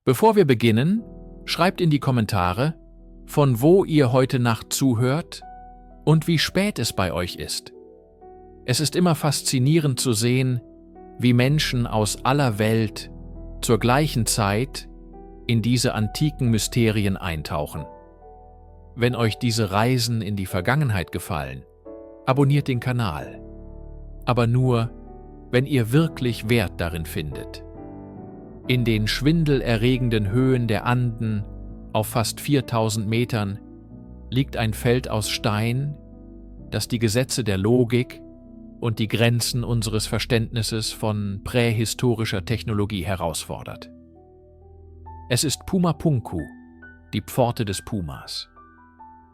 Bevor wir beginnen, schreibt in die Kommentare, von wo ihr heute Nacht zuhört und wie spät es bei euch ist. Es ist immer faszinierend zu sehen, wie Menschen aus aller Welt zur gleichen Zeit in diese antiken Mysterien eintauchen. Wenn euch diese Reisen in die Vergangenheit gefallen, abonniert den Kanal. Aber nur, wenn ihr wirklich Wert darin findet. In den schwindelerregenden Höhen der Anden, auf fast 4000 Metern, liegt ein Feld aus Stein, das die Gesetze der Logik und die Grenzen unseres Verständnisses von prähistorischer Technologie herausfordert. Es ist Puma Punku, die Pforte des Pumas.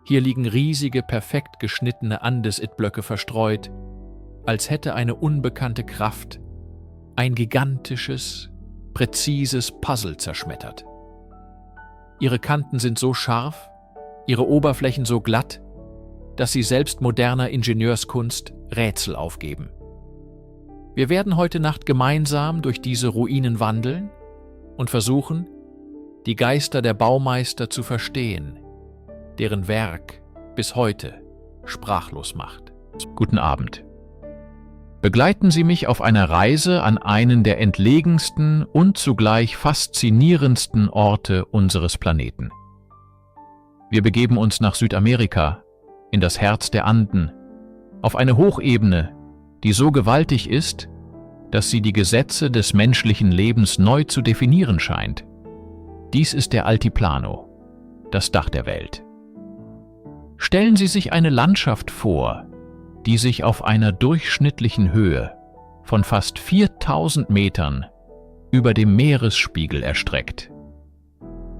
Hier liegen riesige, perfekt geschnittene Andesit-Blöcke verstreut, als hätte eine unbekannte Kraft ein gigantisches, präzises Puzzle zerschmettert. Ihre Kanten sind so scharf, ihre Oberflächen so glatt, dass sie selbst moderner Ingenieurskunst Rätsel aufgeben. Wir werden heute Nacht gemeinsam durch diese Ruinen wandeln und versuchen, die Geister der Baumeister zu verstehen, deren Werk bis heute sprachlos macht. Guten Abend. Begleiten Sie mich auf einer Reise an einen der entlegensten und zugleich faszinierendsten Orte unseres Planeten. Wir begeben uns nach Südamerika, in das Herz der Anden, auf eine Hochebene, die so gewaltig ist, dass sie die Gesetze des menschlichen Lebens neu zu definieren scheint. Dies ist der Altiplano, das Dach der Welt. Stellen Sie sich eine Landschaft vor, die sich auf einer durchschnittlichen Höhe von fast 4000 Metern über dem Meeresspiegel erstreckt.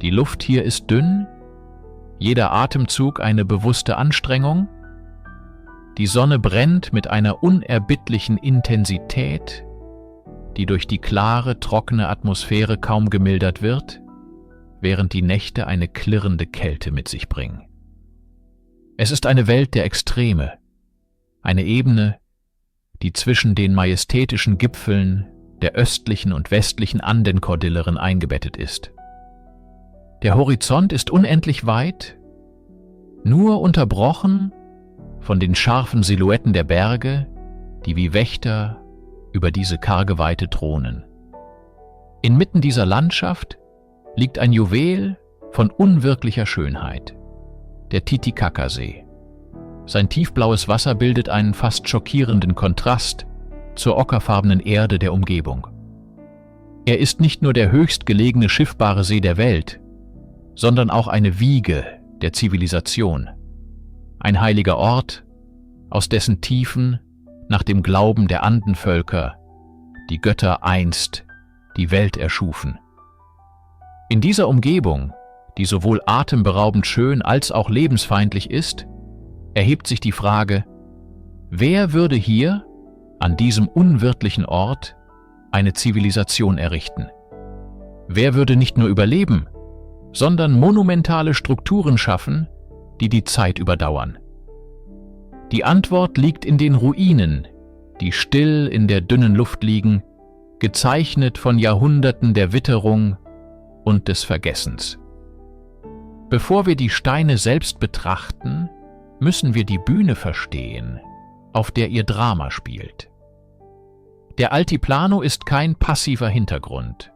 Die Luft hier ist dünn, jeder Atemzug eine bewusste Anstrengung, die Sonne brennt mit einer unerbittlichen Intensität, die durch die klare, trockene Atmosphäre kaum gemildert wird, während die Nächte eine klirrende Kälte mit sich bringen. Es ist eine Welt der Extreme, eine Ebene, die zwischen den majestätischen Gipfeln der östlichen und westlichen Andenkordilleren eingebettet ist. Der Horizont ist unendlich weit, nur unterbrochen von den scharfen Silhouetten der Berge, die wie Wächter über diese karge Weite thronen. Inmitten dieser Landschaft liegt ein Juwel von unwirklicher Schönheit, der Titicacasee. Sein tiefblaues Wasser bildet einen fast schockierenden Kontrast zur ockerfarbenen Erde der Umgebung. Er ist nicht nur der höchstgelegene schiffbare See der Welt, sondern auch eine Wiege der Zivilisation, ein heiliger Ort, aus dessen Tiefen nach dem Glauben der Andenvölker die Götter einst die Welt erschufen. In dieser Umgebung, die sowohl atemberaubend schön als auch lebensfeindlich ist, erhebt sich die Frage, wer würde hier, an diesem unwirtlichen Ort, eine Zivilisation errichten? Wer würde nicht nur überleben, sondern monumentale Strukturen schaffen, die die Zeit überdauern? Die Antwort liegt in den Ruinen, die still in der dünnen Luft liegen, gezeichnet von Jahrhunderten der Witterung und des Vergessens. Bevor wir die Steine selbst betrachten, müssen wir die Bühne verstehen, auf der ihr Drama spielt. Der Altiplano ist kein passiver Hintergrund.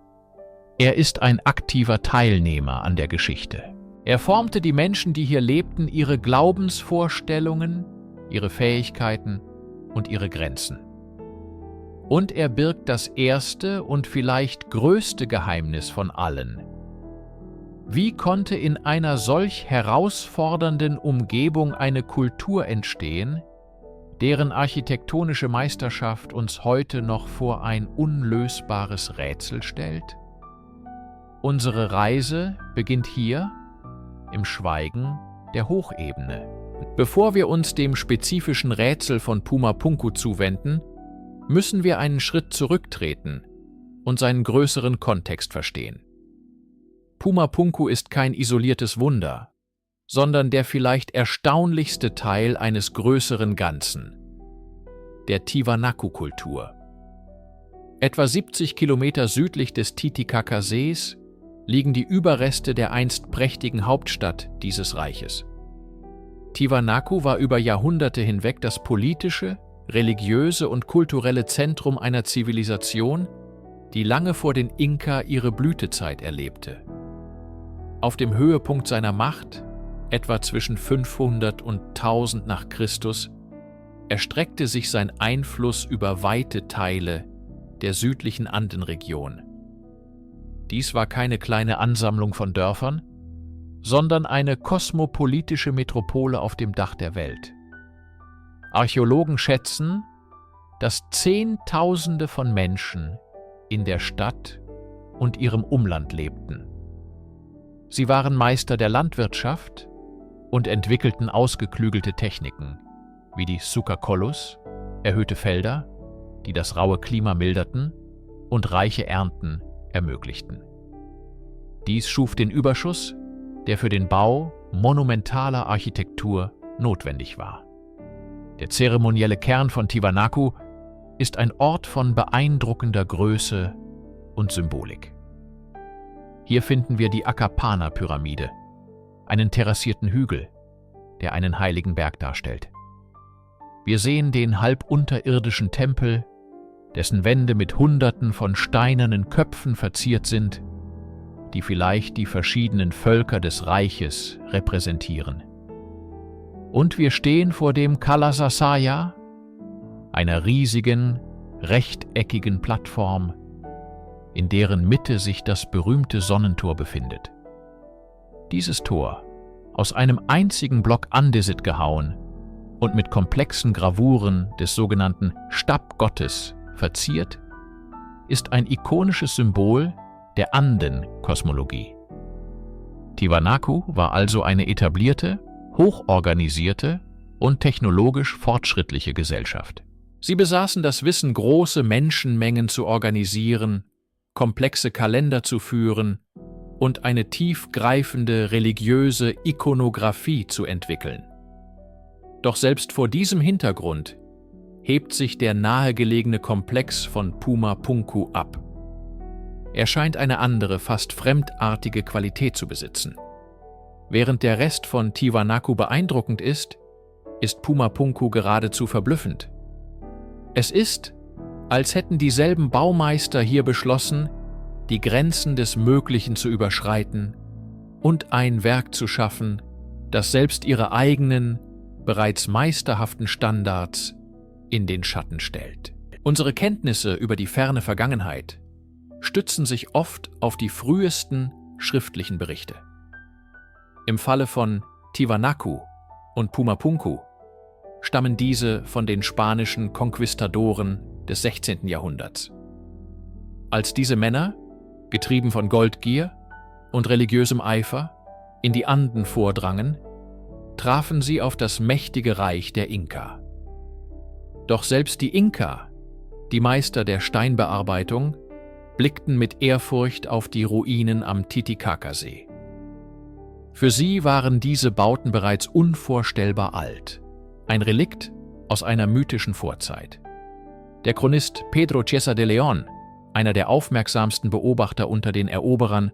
Er ist ein aktiver Teilnehmer an der Geschichte. Er formte die Menschen, die hier lebten, ihre Glaubensvorstellungen, ihre Fähigkeiten und ihre Grenzen. Und er birgt das erste und vielleicht größte Geheimnis von allen. Wie konnte in einer solch herausfordernden Umgebung eine Kultur entstehen, deren architektonische Meisterschaft uns heute noch vor ein unlösbares Rätsel stellt? Unsere Reise beginnt hier, im Schweigen der Hochebene. Bevor wir uns dem spezifischen Rätsel von Puma Punku zuwenden, müssen wir einen Schritt zurücktreten und seinen größeren Kontext verstehen. Puma Punku ist kein isoliertes Wunder, sondern der vielleicht erstaunlichste Teil eines größeren Ganzen, der Tiwanaku-Kultur. Etwa 70 Kilometer südlich des Titicacasees liegen die Überreste der einst prächtigen Hauptstadt dieses Reiches. Tiwanaku war über Jahrhunderte hinweg das politische, religiöse und kulturelle Zentrum einer Zivilisation, die lange vor den Inka ihre Blütezeit erlebte. Auf dem Höhepunkt seiner Macht, etwa zwischen 500 und 1000 nach Christus, erstreckte sich sein Einfluss über weite Teile der südlichen Andenregion. Dies war keine kleine Ansammlung von Dörfern, sondern eine kosmopolitische Metropole auf dem Dach der Welt. Archäologen schätzen, dass Zehntausende von Menschen in der Stadt und ihrem Umland lebten. Sie waren Meister der Landwirtschaft und entwickelten ausgeklügelte Techniken, wie die Sukakollus, erhöhte Felder, die das raue Klima milderten und reiche Ernten ermöglichten. Dies schuf den Überschuss, der für den Bau monumentaler Architektur notwendig war. Der zeremonielle Kern von Tiwanaku ist ein Ort von beeindruckender Größe und Symbolik. Hier finden wir die Akapana-Pyramide, einen terrassierten Hügel, der einen heiligen Berg darstellt. Wir sehen den halbunterirdischen Tempel, dessen Wände mit Hunderten von steinernen Köpfen verziert sind, die vielleicht die verschiedenen Völker des Reiches repräsentieren. Und wir stehen vor dem Kalasasaya, einer riesigen, rechteckigen Plattform, in deren Mitte sich das berühmte Sonnentor befindet. Dieses Tor, aus einem einzigen Block Andesit gehauen und mit komplexen Gravuren des sogenannten Stabgottes verziert, ist ein ikonisches Symbol der Anden-Kosmologie. Tiwanaku war also eine etablierte, hochorganisierte und technologisch fortschrittliche Gesellschaft. Sie besaßen das Wissen, große Menschenmengen zu organisieren, komplexe Kalender zu führen und eine tiefgreifende religiöse Ikonographie zu entwickeln. Doch selbst vor diesem Hintergrund hebt sich der nahegelegene Komplex von Pumapunku ab. Er scheint eine andere, fast fremdartige Qualität zu besitzen. Während der Rest von Tiwanaku beeindruckend ist Pumapunku geradezu verblüffend. Es ist, als hätten dieselben Baumeister hier beschlossen, die Grenzen des Möglichen zu überschreiten und ein Werk zu schaffen, das selbst ihre eigenen, bereits meisterhaften Standards in den Schatten stellt. Unsere Kenntnisse über die ferne Vergangenheit stützen sich oft auf die frühesten schriftlichen Berichte. Im Falle von Tiwanaku und Pumapunku stammen diese von den spanischen Konquistadoren des 16. Jahrhunderts. Als diese Männer, getrieben von Goldgier und religiösem Eifer, in die Anden vordrangen, trafen sie auf das mächtige Reich der Inka. Doch selbst die Inka, die Meister der Steinbearbeitung, blickten mit Ehrfurcht auf die Ruinen am Titicacasee. Für sie waren diese Bauten bereits unvorstellbar alt, ein Relikt aus einer mythischen Vorzeit. Der Chronist Pedro Chiesa de León, einer der aufmerksamsten Beobachter unter den Eroberern,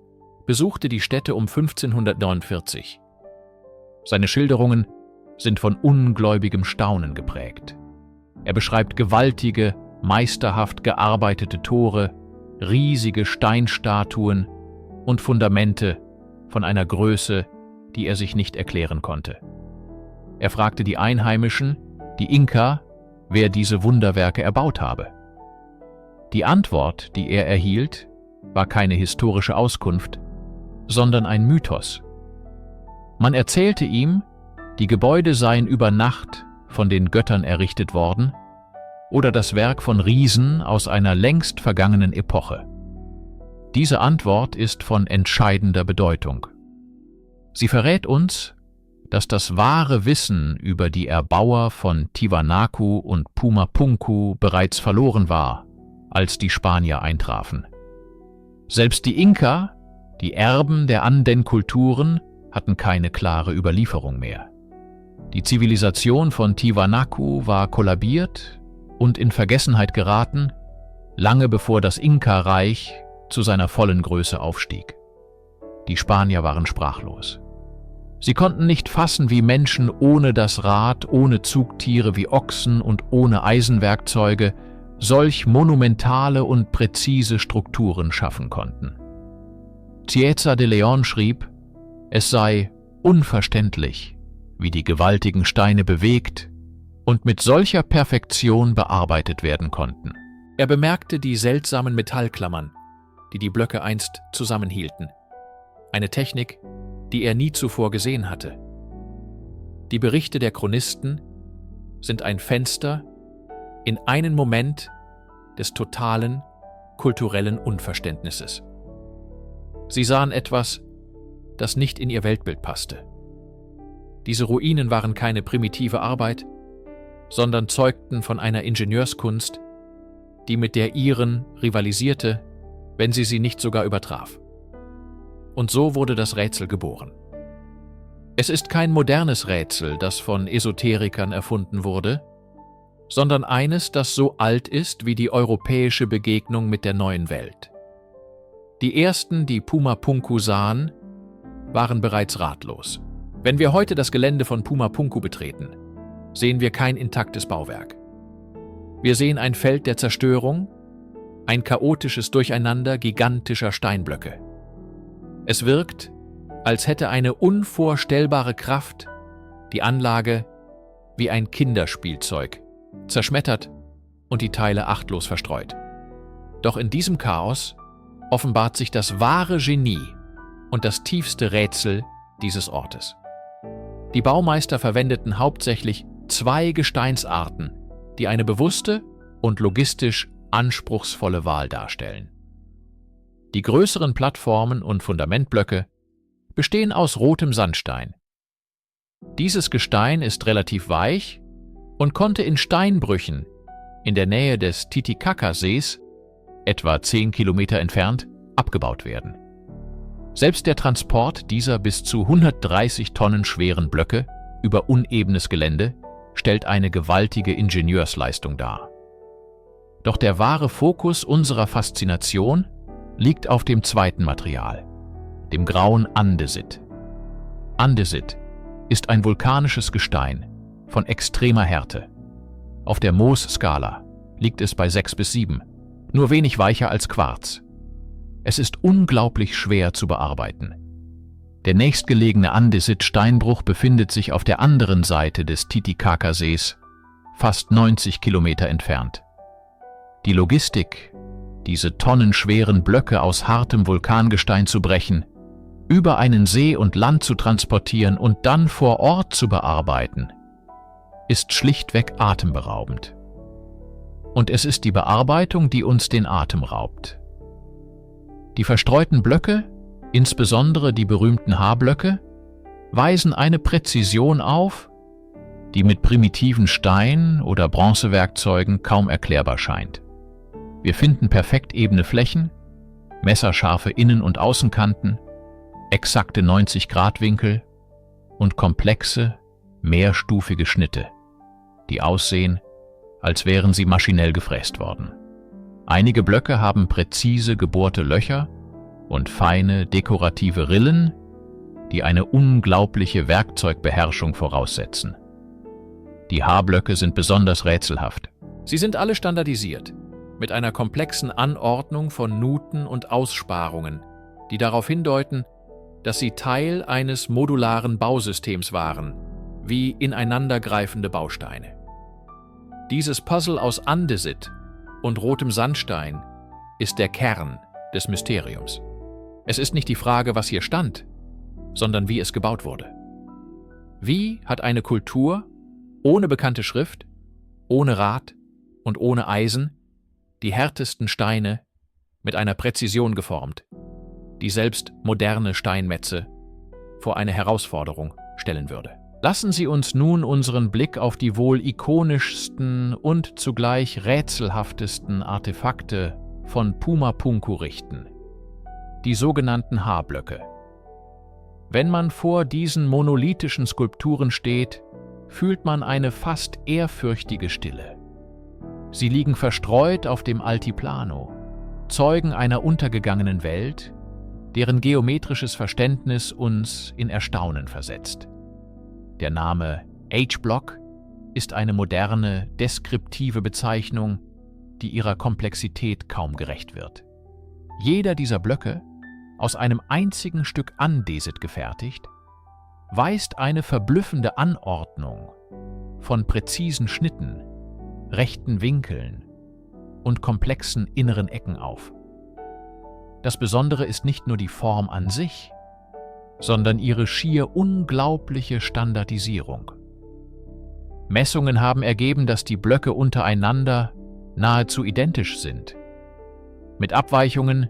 besuchte die Stätte um 1549. Seine Schilderungen sind von ungläubigem Staunen geprägt. Er beschreibt gewaltige, meisterhaft gearbeitete Tore, riesige Steinstatuen und Fundamente von einer Größe, die er sich nicht erklären konnte. Er fragte die Einheimischen, die Inka, wer diese Wunderwerke erbaut habe. Die Antwort, die er erhielt, war keine historische Auskunft, sondern ein Mythos. Man erzählte ihm, die Gebäude seien über Nacht von den Göttern errichtet worden oder das Werk von Riesen aus einer längst vergangenen Epoche. Diese Antwort ist von entscheidender Bedeutung. Sie verrät uns, dass das wahre Wissen über die Erbauer von Tiwanaku und Pumapunku bereits verloren war, als die Spanier eintrafen. Selbst die Inka, die Erben der Anden-Kulturen, hatten keine klare Überlieferung mehr. Die Zivilisation von Tiwanaku war kollabiert und in Vergessenheit geraten, lange bevor das Inka-Reich zu seiner vollen Größe aufstieg. Die Spanier waren sprachlos. Sie konnten nicht fassen, wie Menschen ohne das Rad, ohne Zugtiere wie Ochsen und ohne Eisenwerkzeuge solch monumentale und präzise Strukturen schaffen konnten. Cieza de León schrieb, es sei unverständlich, wie die gewaltigen Steine bewegt und mit solcher Perfektion bearbeitet werden konnten. Er bemerkte die seltsamen Metallklammern, die die Blöcke einst zusammenhielten. Eine Technik, die er nie zuvor gesehen hatte. Die Berichte der Chronisten sind ein Fenster in einen Moment des totalen kulturellen Unverständnisses. Sie sahen etwas, das nicht in ihr Weltbild passte. Diese Ruinen waren keine primitive Arbeit, sondern zeugten von einer Ingenieurskunst, die mit der ihren rivalisierte, wenn sie nicht sogar übertraf. Und so wurde das Rätsel geboren. Es ist kein modernes Rätsel, das von Esoterikern erfunden wurde, sondern eines, das so alt ist wie die europäische Begegnung mit der neuen Welt. Die ersten, die Pumapunku sahen, waren bereits ratlos. Wenn wir heute das Gelände von Pumapunku betreten, sehen wir kein intaktes Bauwerk. Wir sehen ein Feld der Zerstörung, ein chaotisches Durcheinander gigantischer Steinblöcke. Es wirkt, als hätte eine unvorstellbare Kraft die Anlage wie ein Kinderspielzeug zerschmettert und die Teile achtlos verstreut. Doch in diesem Chaos offenbart sich das wahre Genie und das tiefste Rätsel dieses Ortes. Die Baumeister verwendeten hauptsächlich 2 Gesteinsarten, die eine bewusste und logistisch anspruchsvolle Wahl darstellen. Die größeren Plattformen und Fundamentblöcke bestehen aus rotem Sandstein. Dieses Gestein ist relativ weich und konnte in Steinbrüchen in der Nähe des Titicacasees, etwa 10 Kilometer entfernt, abgebaut werden. Selbst der Transport dieser bis zu 130 Tonnen schweren Blöcke über unebenes Gelände stellt eine gewaltige Ingenieursleistung dar. Doch der wahre Fokus unserer Faszination liegt auf dem zweiten Material, dem grauen Andesit. Andesit ist ein vulkanisches Gestein von extremer Härte. Auf der Mohs-Skala liegt es bei 6 bis 7, nur wenig weicher als Quarz. Es ist unglaublich schwer zu bearbeiten. Der nächstgelegene Andesit-Steinbruch befindet sich auf der anderen Seite des Titicacasees, fast 90 Kilometer entfernt. Die Logistik, diese tonnenschweren Blöcke aus hartem Vulkangestein zu brechen, über einen See und Land zu transportieren und dann vor Ort zu bearbeiten, ist schlichtweg atemberaubend. Und es ist die Bearbeitung, die uns den Atem raubt. Die verstreuten Blöcke, insbesondere die berühmten Haarblöcke, weisen eine Präzision auf, die mit primitiven Stein- oder Bronzewerkzeugen kaum erklärbar scheint. Wir finden perfekt ebene Flächen, messerscharfe Innen- und Außenkanten, exakte 90-Grad-Winkel und komplexe, mehrstufige Schnitte, die aussehen, als wären sie maschinell gefräst worden. Einige Blöcke haben präzise gebohrte Löcher und feine, dekorative Rillen, die eine unglaubliche Werkzeugbeherrschung voraussetzen. Die Haarblöcke sind besonders rätselhaft. Sie sind alle standardisiert, mit einer komplexen Anordnung von Nuten und Aussparungen, die darauf hindeuten, dass sie Teil eines modularen Bausystems waren, wie ineinandergreifende Bausteine. Dieses Puzzle aus Andesit und rotem Sandstein ist der Kern des Mysteriums. Es ist nicht die Frage, was hier stand, sondern wie es gebaut wurde. Wie hat eine Kultur ohne bekannte Schrift, ohne Rad und ohne Eisen die härtesten Steine mit einer Präzision geformt, die selbst moderne Steinmetze vor eine Herausforderung stellen würde? Lassen Sie uns nun unseren Blick auf die wohl ikonischsten und zugleich rätselhaftesten Artefakte von Pumapunku richten, die sogenannten Haarblöcke. Wenn man vor diesen monolithischen Skulpturen steht, fühlt man eine fast ehrfürchtige Stille. Sie liegen verstreut auf dem Altiplano, Zeugen einer untergegangenen Welt, deren geometrisches Verständnis uns in Erstaunen versetzt. Der Name H-Block ist eine moderne, deskriptive Bezeichnung, die ihrer Komplexität kaum gerecht wird. Jeder dieser Blöcke, aus einem einzigen Stück Andesit gefertigt, weist eine verblüffende Anordnung von präzisen Schnitten, rechten Winkeln und komplexen inneren Ecken auf. Das Besondere ist nicht nur die Form an sich, sondern ihre schier unglaubliche Standardisierung. Messungen haben ergeben, dass die Blöcke untereinander nahezu identisch sind, mit Abweichungen,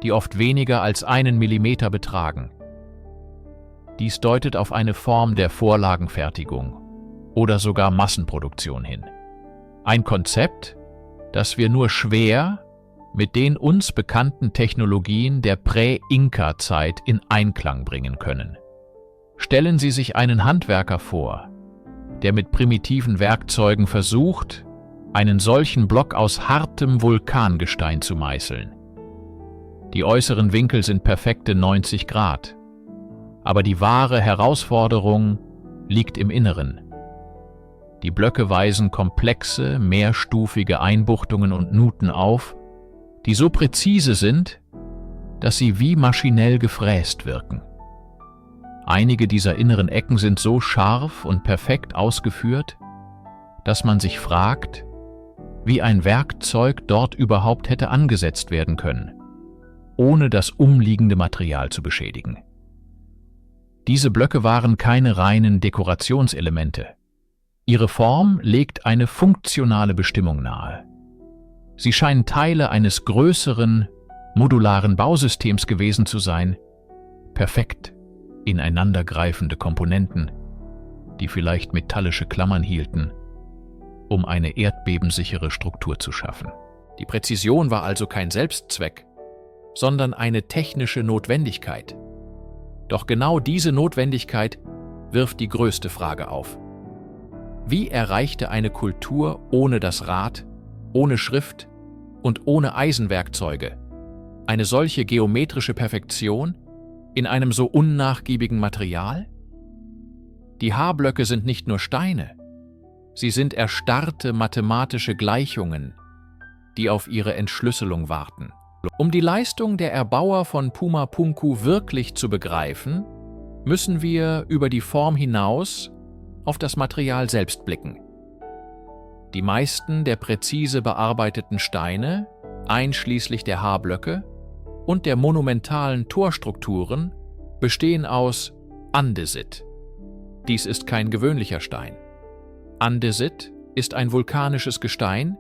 die oft weniger als 1 Millimeter betragen. Dies deutet auf eine Form der Vorlagenfertigung oder sogar Massenproduktion hin. Ein Konzept, das wir nur schwer mit den uns bekannten Technologien der Prä-Inka-Zeit in Einklang bringen können. Stellen Sie sich einen Handwerker vor, der mit primitiven Werkzeugen versucht, einen solchen Block aus hartem Vulkangestein zu meißeln. Die äußeren Winkel sind perfekte 90 Grad, aber die wahre Herausforderung liegt im Inneren. Die Blöcke weisen komplexe, mehrstufige Einbuchtungen und Nuten auf, die so präzise sind, dass sie wie maschinell gefräst wirken. Einige dieser inneren Ecken sind so scharf und perfekt ausgeführt, dass man sich fragt, wie ein Werkzeug dort überhaupt hätte angesetzt werden können, ohne das umliegende Material zu beschädigen. Diese Blöcke waren keine reinen Dekorationselemente. Ihre Form legt eine funktionale Bestimmung nahe. Sie scheinen Teile eines größeren, modularen Bausystems gewesen zu sein, perfekt ineinandergreifende Komponenten, die vielleicht metallische Klammern hielten, um eine erdbebensichere Struktur zu schaffen. Die Präzision war also kein Selbstzweck, sondern eine technische Notwendigkeit. Doch genau diese Notwendigkeit wirft die größte Frage auf. Wie erreichte eine Kultur ohne das Rad, ohne Schrift und ohne Eisenwerkzeuge eine solche geometrische Perfektion in einem so unnachgiebigen Material? Die H-Blöcke sind nicht nur Steine, sie sind erstarrte mathematische Gleichungen, die auf ihre Entschlüsselung warten. Um die Leistung der Erbauer von Puma-Punku wirklich zu begreifen, müssen wir über die Form hinaus auf das Material selbst blicken. Die meisten der präzise bearbeiteten Steine, einschließlich der H-Blöcke und der monumentalen Torstrukturen, bestehen aus Andesit. Dies ist kein gewöhnlicher Stein. Andesit ist ein vulkanisches Gestein,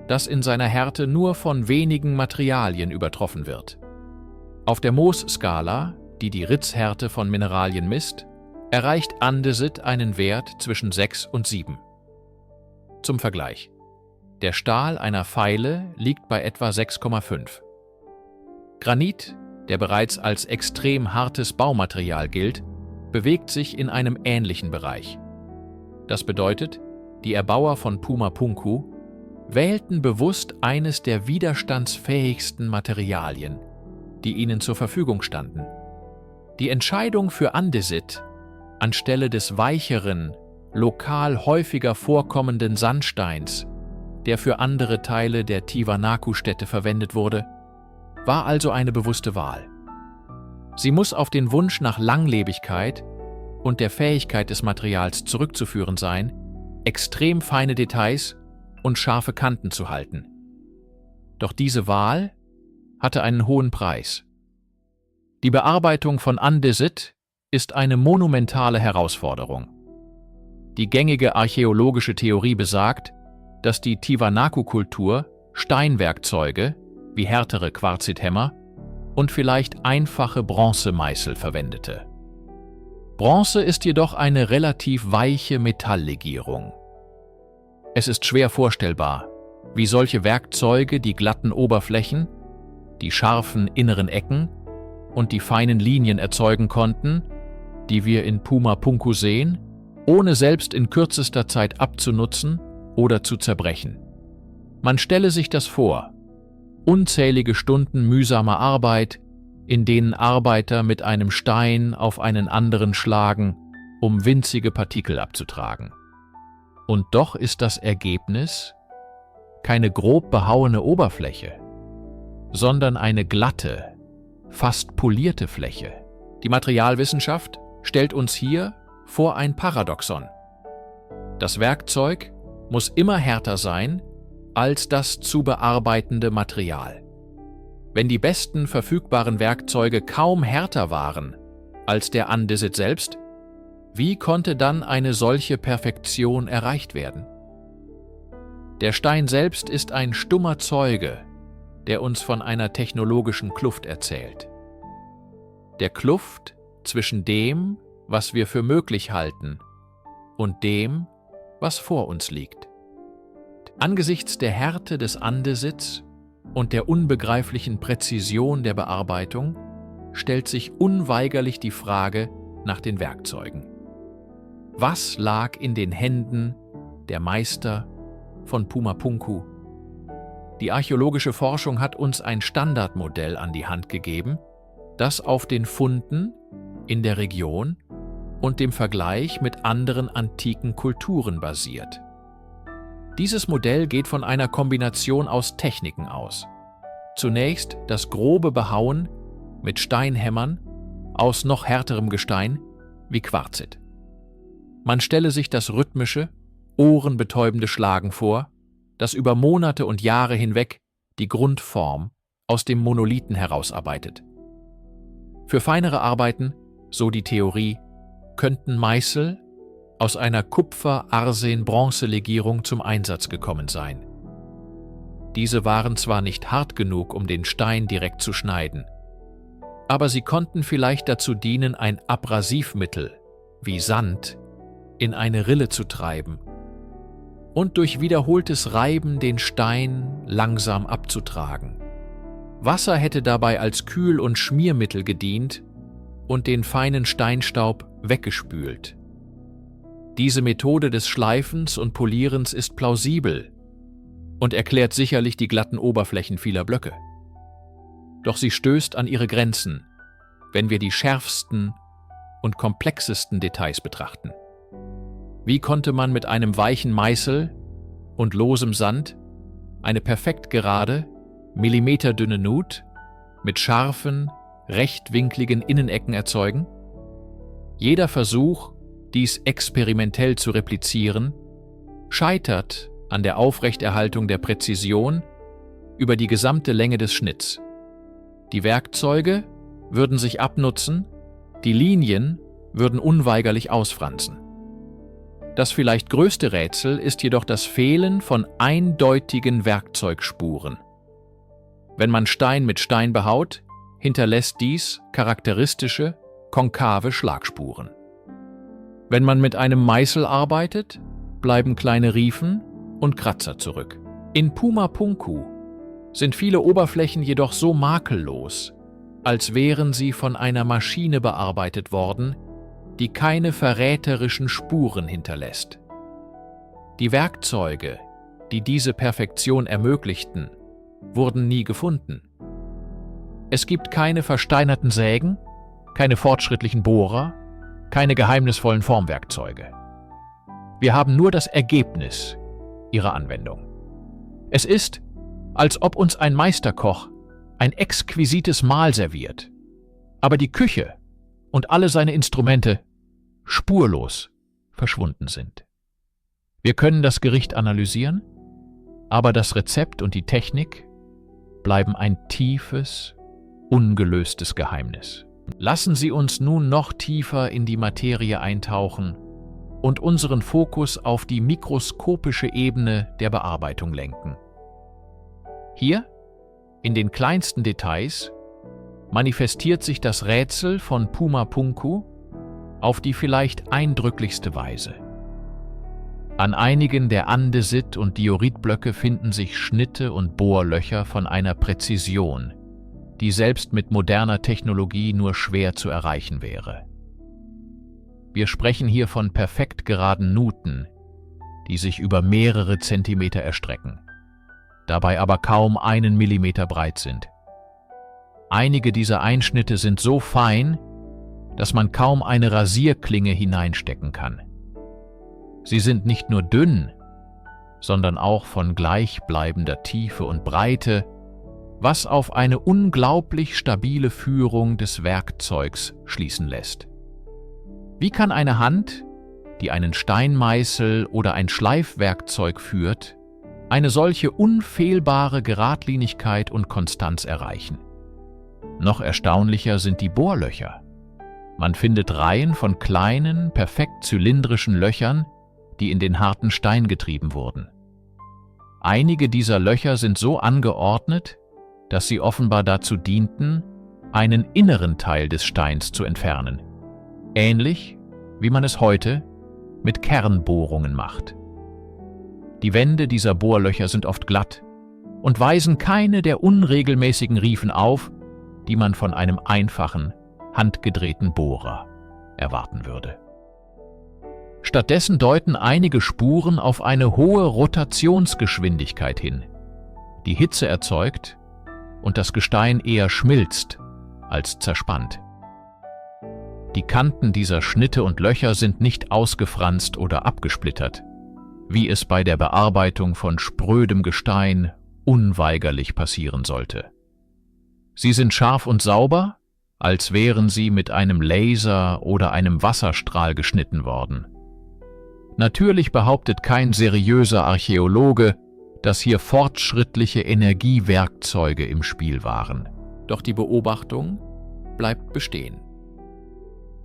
das in seiner Härte nur von wenigen Materialien übertroffen wird. Auf der Mohs-Skala, die die Ritzhärte von Mineralien misst, erreicht Andesit einen Wert zwischen 6 und 7. Zum Vergleich: Der Stahl einer Feile liegt bei etwa 6,5. Granit, der bereits als extrem hartes Baumaterial gilt, bewegt sich in einem ähnlichen Bereich. Das bedeutet, die Erbauer von Puma-Punku wählten bewusst eines der widerstandsfähigsten Materialien, die ihnen zur Verfügung standen. Die Entscheidung für Andesit anstelle des weicheren, lokal häufiger vorkommenden Sandsteins, der für andere Teile der Tiwanaku-Städte verwendet wurde, war also eine bewusste Wahl. Sie muss auf den Wunsch nach Langlebigkeit und der Fähigkeit des Materials zurückzuführen sein, extrem feine Details und scharfe Kanten zu halten. Doch diese Wahl hatte einen hohen Preis. Die Bearbeitung von Andesit ist eine monumentale Herausforderung. Die gängige archäologische Theorie besagt, dass die Tiwanaku-Kultur Steinwerkzeuge wie härtere Quarzithämmer und vielleicht einfache Bronzemeißel verwendete. Bronze ist jedoch eine relativ weiche Metalllegierung. Es ist schwer vorstellbar, wie solche Werkzeuge die glatten Oberflächen, die scharfen inneren Ecken und die feinen Linien erzeugen konnten, die wir in Puma-Punku sehen, ohne selbst in kürzester Zeit abzunutzen oder zu zerbrechen. Man stelle sich das vor: unzählige Stunden mühsamer Arbeit, in denen Arbeiter mit einem Stein auf einen anderen schlagen, um winzige Partikel abzutragen. Und doch ist das Ergebnis keine grob behauene Oberfläche, sondern eine glatte, fast polierte Fläche. Die Materialwissenschaft stellt uns hier vor ein Paradoxon. Das Werkzeug muss immer härter sein als das zu bearbeitende Material. Wenn die besten verfügbaren Werkzeuge kaum härter waren als der Andesit selbst, wie konnte dann eine solche Perfektion erreicht werden? Der Stein selbst ist ein stummer Zeuge, der uns von einer technologischen Kluft erzählt. Der Kluft zwischen dem, was wir für möglich halten, und dem, was vor uns liegt. Angesichts der Härte des Andesits und der unbegreiflichen Präzision der Bearbeitung stellt sich unweigerlich die Frage nach den Werkzeugen. Was lag in den Händen der Meister von Pumapunku? Die archäologische Forschung hat uns ein Standardmodell an die Hand gegeben, das auf den Funden in der Region und dem Vergleich mit anderen antiken Kulturen basiert. Dieses Modell geht von einer Kombination aus Techniken aus. Zunächst das grobe Behauen mit Steinhämmern aus noch härterem Gestein wie Quarzit. Man stelle sich das rhythmische, ohrenbetäubende Schlagen vor, das über Monate und Jahre hinweg die Grundform aus dem Monolithen herausarbeitet. Für feinere Arbeiten, so die Theorie, könnten Meißel aus einer Kupfer-Arsen-Bronze-Legierung zum Einsatz gekommen sein. Diese waren zwar nicht hart genug, um den Stein direkt zu schneiden, aber sie konnten vielleicht dazu dienen, ein Abrasivmittel wie Sand in eine Rille zu treiben und durch wiederholtes Reiben den Stein langsam abzutragen. Wasser hätte dabei als Kühl- und Schmiermittel gedient und den feinen Steinstaub weggespült. Diese Methode des Schleifens und Polierens ist plausibel und erklärt sicherlich die glatten Oberflächen vieler Blöcke. Doch sie stößt an ihre Grenzen, wenn wir die schärfsten und komplexesten Details betrachten. Wie konnte man mit einem weichen Meißel und losem Sand eine perfekt gerade, millimeterdünne Nut mit scharfen, rechtwinkligen Innenecken erzeugen? Jeder Versuch, dies experimentell zu replizieren, scheitert an der Aufrechterhaltung der Präzision über die gesamte Länge des Schnitts. Die Werkzeuge würden sich abnutzen, die Linien würden unweigerlich ausfransen. Das vielleicht größte Rätsel ist jedoch das Fehlen von eindeutigen Werkzeugspuren. Wenn man Stein mit Stein behaut, hinterlässt dies charakteristische, konkave Schlagspuren. Wenn man mit einem Meißel arbeitet, bleiben kleine Riefen und Kratzer zurück. In Pumapunku sind viele Oberflächen jedoch so makellos, als wären sie von einer Maschine bearbeitet worden, die keine verräterischen Spuren hinterlässt. Die Werkzeuge, die diese Perfektion ermöglichten, wurden nie gefunden. Es gibt keine versteinerten Sägen, keine fortschrittlichen Bohrer, keine geheimnisvollen Formwerkzeuge. Wir haben nur das Ergebnis ihrer Anwendung. Es ist, als ob uns ein Meisterkoch ein exquisites Mahl serviert, aber die Küche und alle seine Instrumente spurlos verschwunden sind. Wir können das Gericht analysieren, aber das Rezept und die Technik bleiben ein tiefes, ungelöstes Geheimnis. Lassen Sie uns nun noch tiefer in die Materie eintauchen und unseren Fokus auf die mikroskopische Ebene der Bearbeitung lenken. Hier, in den kleinsten Details, manifestiert sich das Rätsel von Pumapunku auf die vielleicht eindrücklichste Weise. An einigen der Andesit- und Dioritblöcke finden sich Schnitte und Bohrlöcher von einer Präzision, die selbst mit moderner Technologie nur schwer zu erreichen wäre. Wir sprechen hier von perfekt geraden Nuten, die sich über mehrere Zentimeter erstrecken, dabei aber kaum einen Millimeter breit sind. Einige dieser Einschnitte sind so fein, dass man kaum eine Rasierklinge hineinstecken kann. Sie sind nicht nur dünn, sondern auch von gleichbleibender Tiefe und Breite, was auf eine unglaublich stabile Führung des Werkzeugs schließen lässt. Wie kann eine Hand, die einen Steinmeißel oder ein Schleifwerkzeug führt, eine solche unfehlbare Geradlinigkeit und Konstanz erreichen? Noch erstaunlicher sind die Bohrlöcher. Man findet Reihen von kleinen, perfekt zylindrischen Löchern, die in den harten Stein getrieben wurden. Einige dieser Löcher sind so angeordnet, dass sie offenbar dazu dienten, einen inneren Teil des Steins zu entfernen, ähnlich wie man es heute mit Kernbohrungen macht. Die Wände dieser Bohrlöcher sind oft glatt und weisen keine der unregelmäßigen Riefen auf, die man von einem einfachen, handgedrehten Bohrer erwarten würde. Stattdessen deuten einige Spuren auf eine hohe Rotationsgeschwindigkeit hin, die Hitze erzeugt und das Gestein eher schmilzt als zerspannt. Die Kanten dieser Schnitte und Löcher sind nicht ausgefranst oder abgesplittert, wie es bei der Bearbeitung von sprödem Gestein unweigerlich passieren sollte. Sie sind scharf und sauber, als wären sie mit einem Laser oder einem Wasserstrahl geschnitten worden. Natürlich behauptet kein seriöser Archäologe, dass hier fortschrittliche Energiewerkzeuge im Spiel waren. Doch die Beobachtung bleibt bestehen.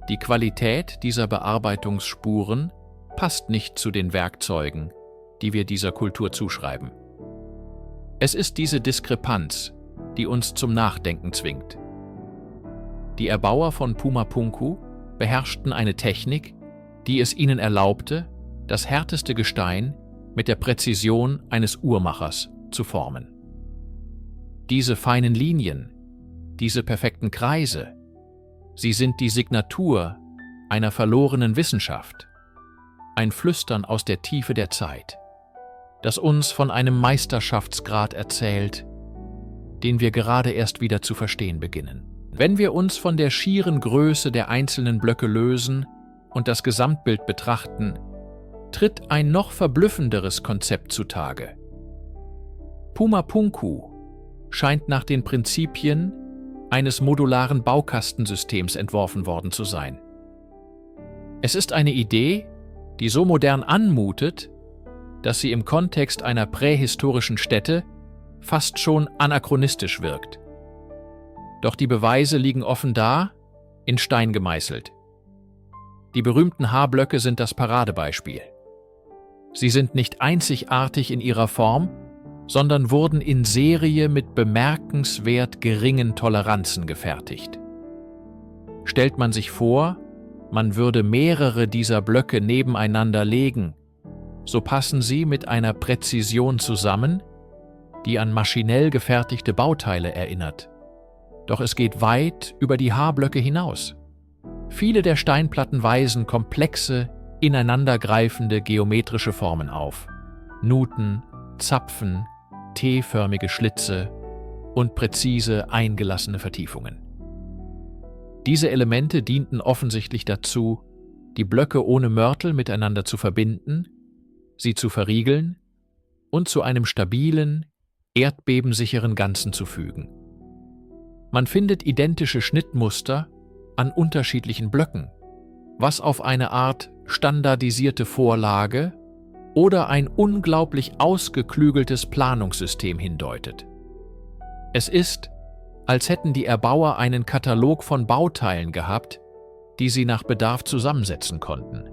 Die Qualität dieser Bearbeitungsspuren passt nicht zu den Werkzeugen, die wir dieser Kultur zuschreiben. Es ist diese Diskrepanz, die uns zum Nachdenken zwingt. Die Erbauer von Pumapunku beherrschten eine Technik, die es ihnen erlaubte, das härteste Gestein mit der Präzision eines Uhrmachers zu formen. Diese feinen Linien, diese perfekten Kreise, sie sind die Signatur einer verlorenen Wissenschaft, ein Flüstern aus der Tiefe der Zeit, das uns von einem Meisterschaftsgrad erzählt, den wir gerade erst wieder zu verstehen beginnen. Wenn wir uns von der schieren Größe der einzelnen Blöcke lösen und das Gesamtbild betrachten, tritt ein noch verblüffenderes Konzept zutage. Pumapunku scheint nach den Prinzipien eines modularen Baukastensystems entworfen worden zu sein. Es ist eine Idee, die so modern anmutet, dass sie im Kontext einer prähistorischen Stätte fast schon anachronistisch wirkt. Doch die Beweise liegen offen da, in Stein gemeißelt. Die berühmten Haarblöcke sind das Paradebeispiel. Sie sind nicht einzigartig in ihrer Form, sondern wurden in Serie mit bemerkenswert geringen Toleranzen gefertigt. Stellt man sich vor, man würde mehrere dieser Blöcke nebeneinander legen, so passen sie mit einer Präzision zusammen, die an maschinell gefertigte Bauteile erinnert. Doch es geht weit über die Haarblöcke hinaus. Viele der Steinplatten weisen komplexe, ineinandergreifende geometrische Formen auf. Nuten, Zapfen, T-förmige Schlitze und präzise eingelassene Vertiefungen. Diese Elemente dienten offensichtlich dazu, die Blöcke ohne Mörtel miteinander zu verbinden, sie zu verriegeln und zu einem stabilen, erdbebensicheren Ganzen zu fügen. Man findet identische Schnittmuster an unterschiedlichen Blöcken, was auf eine Art standardisierte Vorlage oder ein unglaublich ausgeklügeltes Planungssystem hindeutet. Es ist, als hätten die Erbauer einen Katalog von Bauteilen gehabt, die sie nach Bedarf zusammensetzen konnten,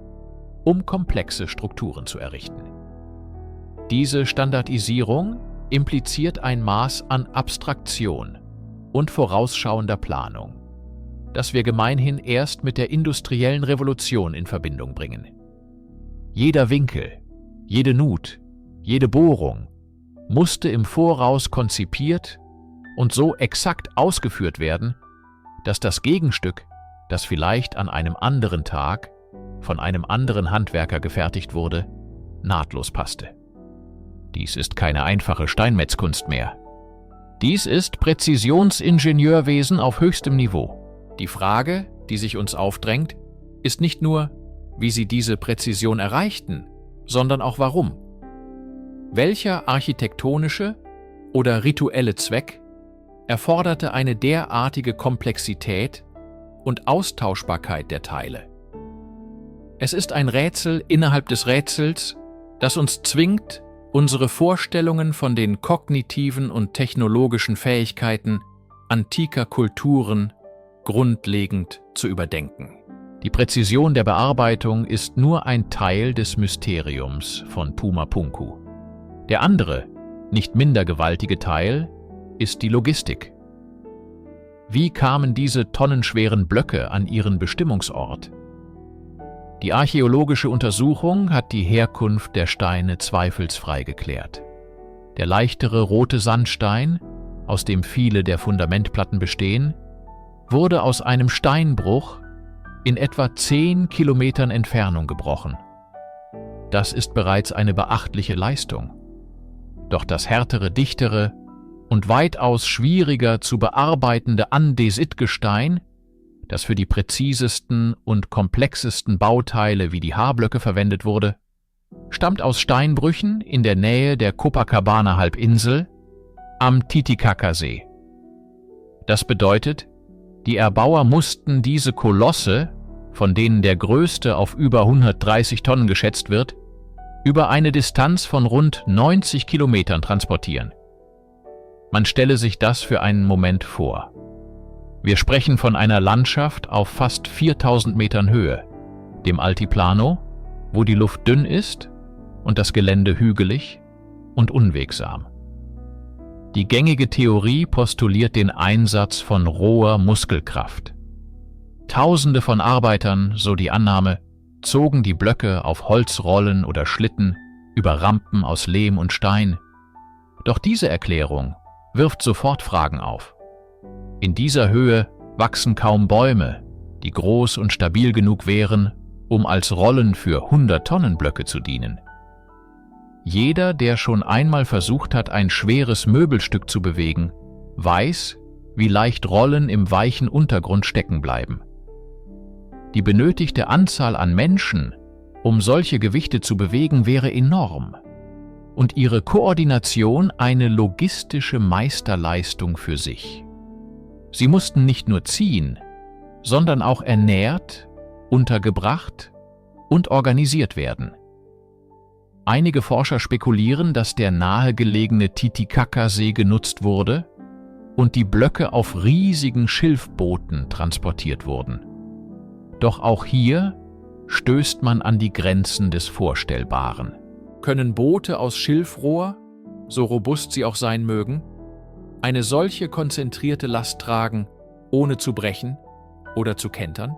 um komplexe Strukturen zu errichten. Diese Standardisierung impliziert ein Maß an Abstraktion und vorausschauender Planung, das wir gemeinhin erst mit der industriellen Revolution in Verbindung bringen. Jeder Winkel, jede Nut, jede Bohrung musste im Voraus konzipiert und so exakt ausgeführt werden, dass das Gegenstück, das vielleicht an einem anderen Tag von einem anderen Handwerker gefertigt wurde, nahtlos passte. Dies ist keine einfache Steinmetzkunst mehr. Dies ist Präzisionsingenieurwesen auf höchstem Niveau. Die Frage, die sich uns aufdrängt, ist nicht nur, wie sie diese Präzision erreichten, sondern auch warum. Welcher architektonische oder rituelle Zweck erforderte eine derartige Komplexität und Austauschbarkeit der Teile? Es ist ein Rätsel innerhalb des Rätsels, das uns zwingt, unsere Vorstellungen von den kognitiven und technologischen Fähigkeiten antiker Kulturen grundlegend zu überdenken. Die Präzision der Bearbeitung ist nur ein Teil des Mysteriums von Puma Punku. Der andere, nicht minder gewaltige Teil ist die Logistik. Wie kamen diese tonnenschweren Blöcke an ihren Bestimmungsort? Die archäologische Untersuchung hat die Herkunft der Steine zweifelsfrei geklärt. Der leichtere rote Sandstein, aus dem viele der Fundamentplatten bestehen, wurde aus einem Steinbruch in etwa 10 Kilometern Entfernung gebrochen. Das ist bereits eine beachtliche Leistung. Doch das härtere, dichtere und weitaus schwieriger zu bearbeitende Andesitgestein, das für die präzisesten und komplexesten Bauteile wie die Haarblöcke verwendet wurde, stammt aus Steinbrüchen in der Nähe der Copacabana-Halbinsel am Titicacasee. Das bedeutet, die Erbauer mussten diese Kolosse, von denen der größte auf über 130 Tonnen geschätzt wird, über eine Distanz von rund 90 Kilometern transportieren. Man stelle sich das für einen Moment vor. Wir sprechen von einer Landschaft auf fast 4000 Metern Höhe, dem Altiplano, wo die Luft dünn ist und das Gelände hügelig und unwegsam. Die gängige Theorie postuliert den Einsatz von roher Muskelkraft. Tausende von Arbeitern, so die Annahme, zogen die Blöcke auf Holzrollen oder Schlitten über Rampen aus Lehm und Stein. Doch diese Erklärung wirft sofort Fragen auf. In dieser Höhe wachsen kaum Bäume, die groß und stabil genug wären, um als Rollen für 100-Tonnen-Blöcke zu dienen. Jeder, der schon einmal versucht hat, ein schweres Möbelstück zu bewegen, weiß, wie leicht Rollen im weichen Untergrund stecken bleiben. Die benötigte Anzahl an Menschen, um solche Gewichte zu bewegen, wäre enorm und ihre Koordination eine logistische Meisterleistung für sich. Sie mussten nicht nur ziehen, sondern auch ernährt, untergebracht und organisiert werden. Einige Forscher spekulieren, dass der nahegelegene Titicacasee genutzt wurde und die Blöcke auf riesigen Schilfbooten transportiert wurden. Doch auch hier stößt man an die Grenzen des Vorstellbaren. Können Boote aus Schilfrohr, so robust sie auch sein mögen, eine solche konzentrierte Last tragen, ohne zu brechen oder zu kentern?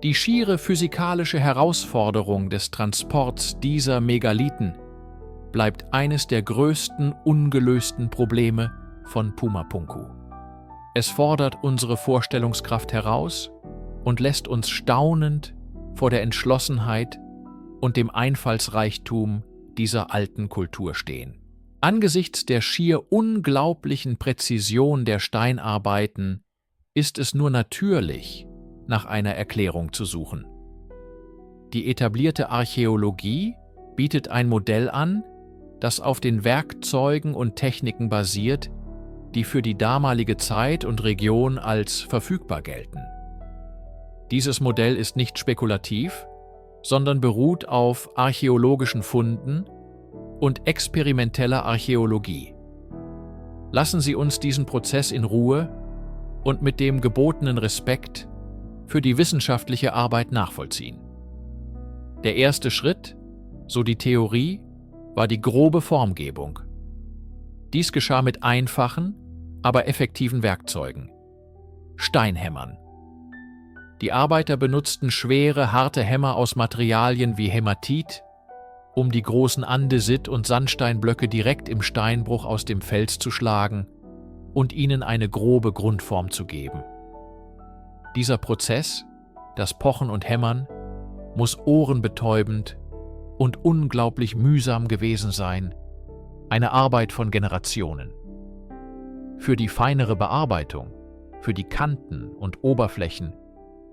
Die schiere physikalische Herausforderung des Transports dieser Megalithen bleibt eines der größten ungelösten Probleme von Puma Punku. Es fordert unsere Vorstellungskraft heraus und lässt uns staunend vor der Entschlossenheit und dem Einfallsreichtum dieser alten Kultur stehen. Angesichts der schier unglaublichen Präzision der Steinarbeiten ist es nur natürlich, nach einer Erklärung zu suchen. Die etablierte Archäologie bietet ein Modell an, das auf den Werkzeugen und Techniken basiert, die für die damalige Zeit und Region als verfügbar gelten. Dieses Modell ist nicht spekulativ, sondern beruht auf archäologischen Funden und experimenteller Archäologie. Lassen Sie uns diesen Prozess in Ruhe und mit dem gebotenen Respekt für die wissenschaftliche Arbeit nachvollziehen. Der erste Schritt, so die Theorie, war die grobe Formgebung. Dies geschah mit einfachen, aber effektiven Werkzeugen: Steinhämmern. Die Arbeiter benutzten schwere, harte Hämmer aus Materialien wie Hämatit, um die großen Andesit- und Sandsteinblöcke direkt im Steinbruch aus dem Fels zu schlagen und ihnen eine grobe Grundform zu geben. Dieser Prozess, das Pochen und Hämmern, muss ohrenbetäubend und unglaublich mühsam gewesen sein, eine Arbeit von Generationen. Für die feinere Bearbeitung, für die Kanten und Oberflächen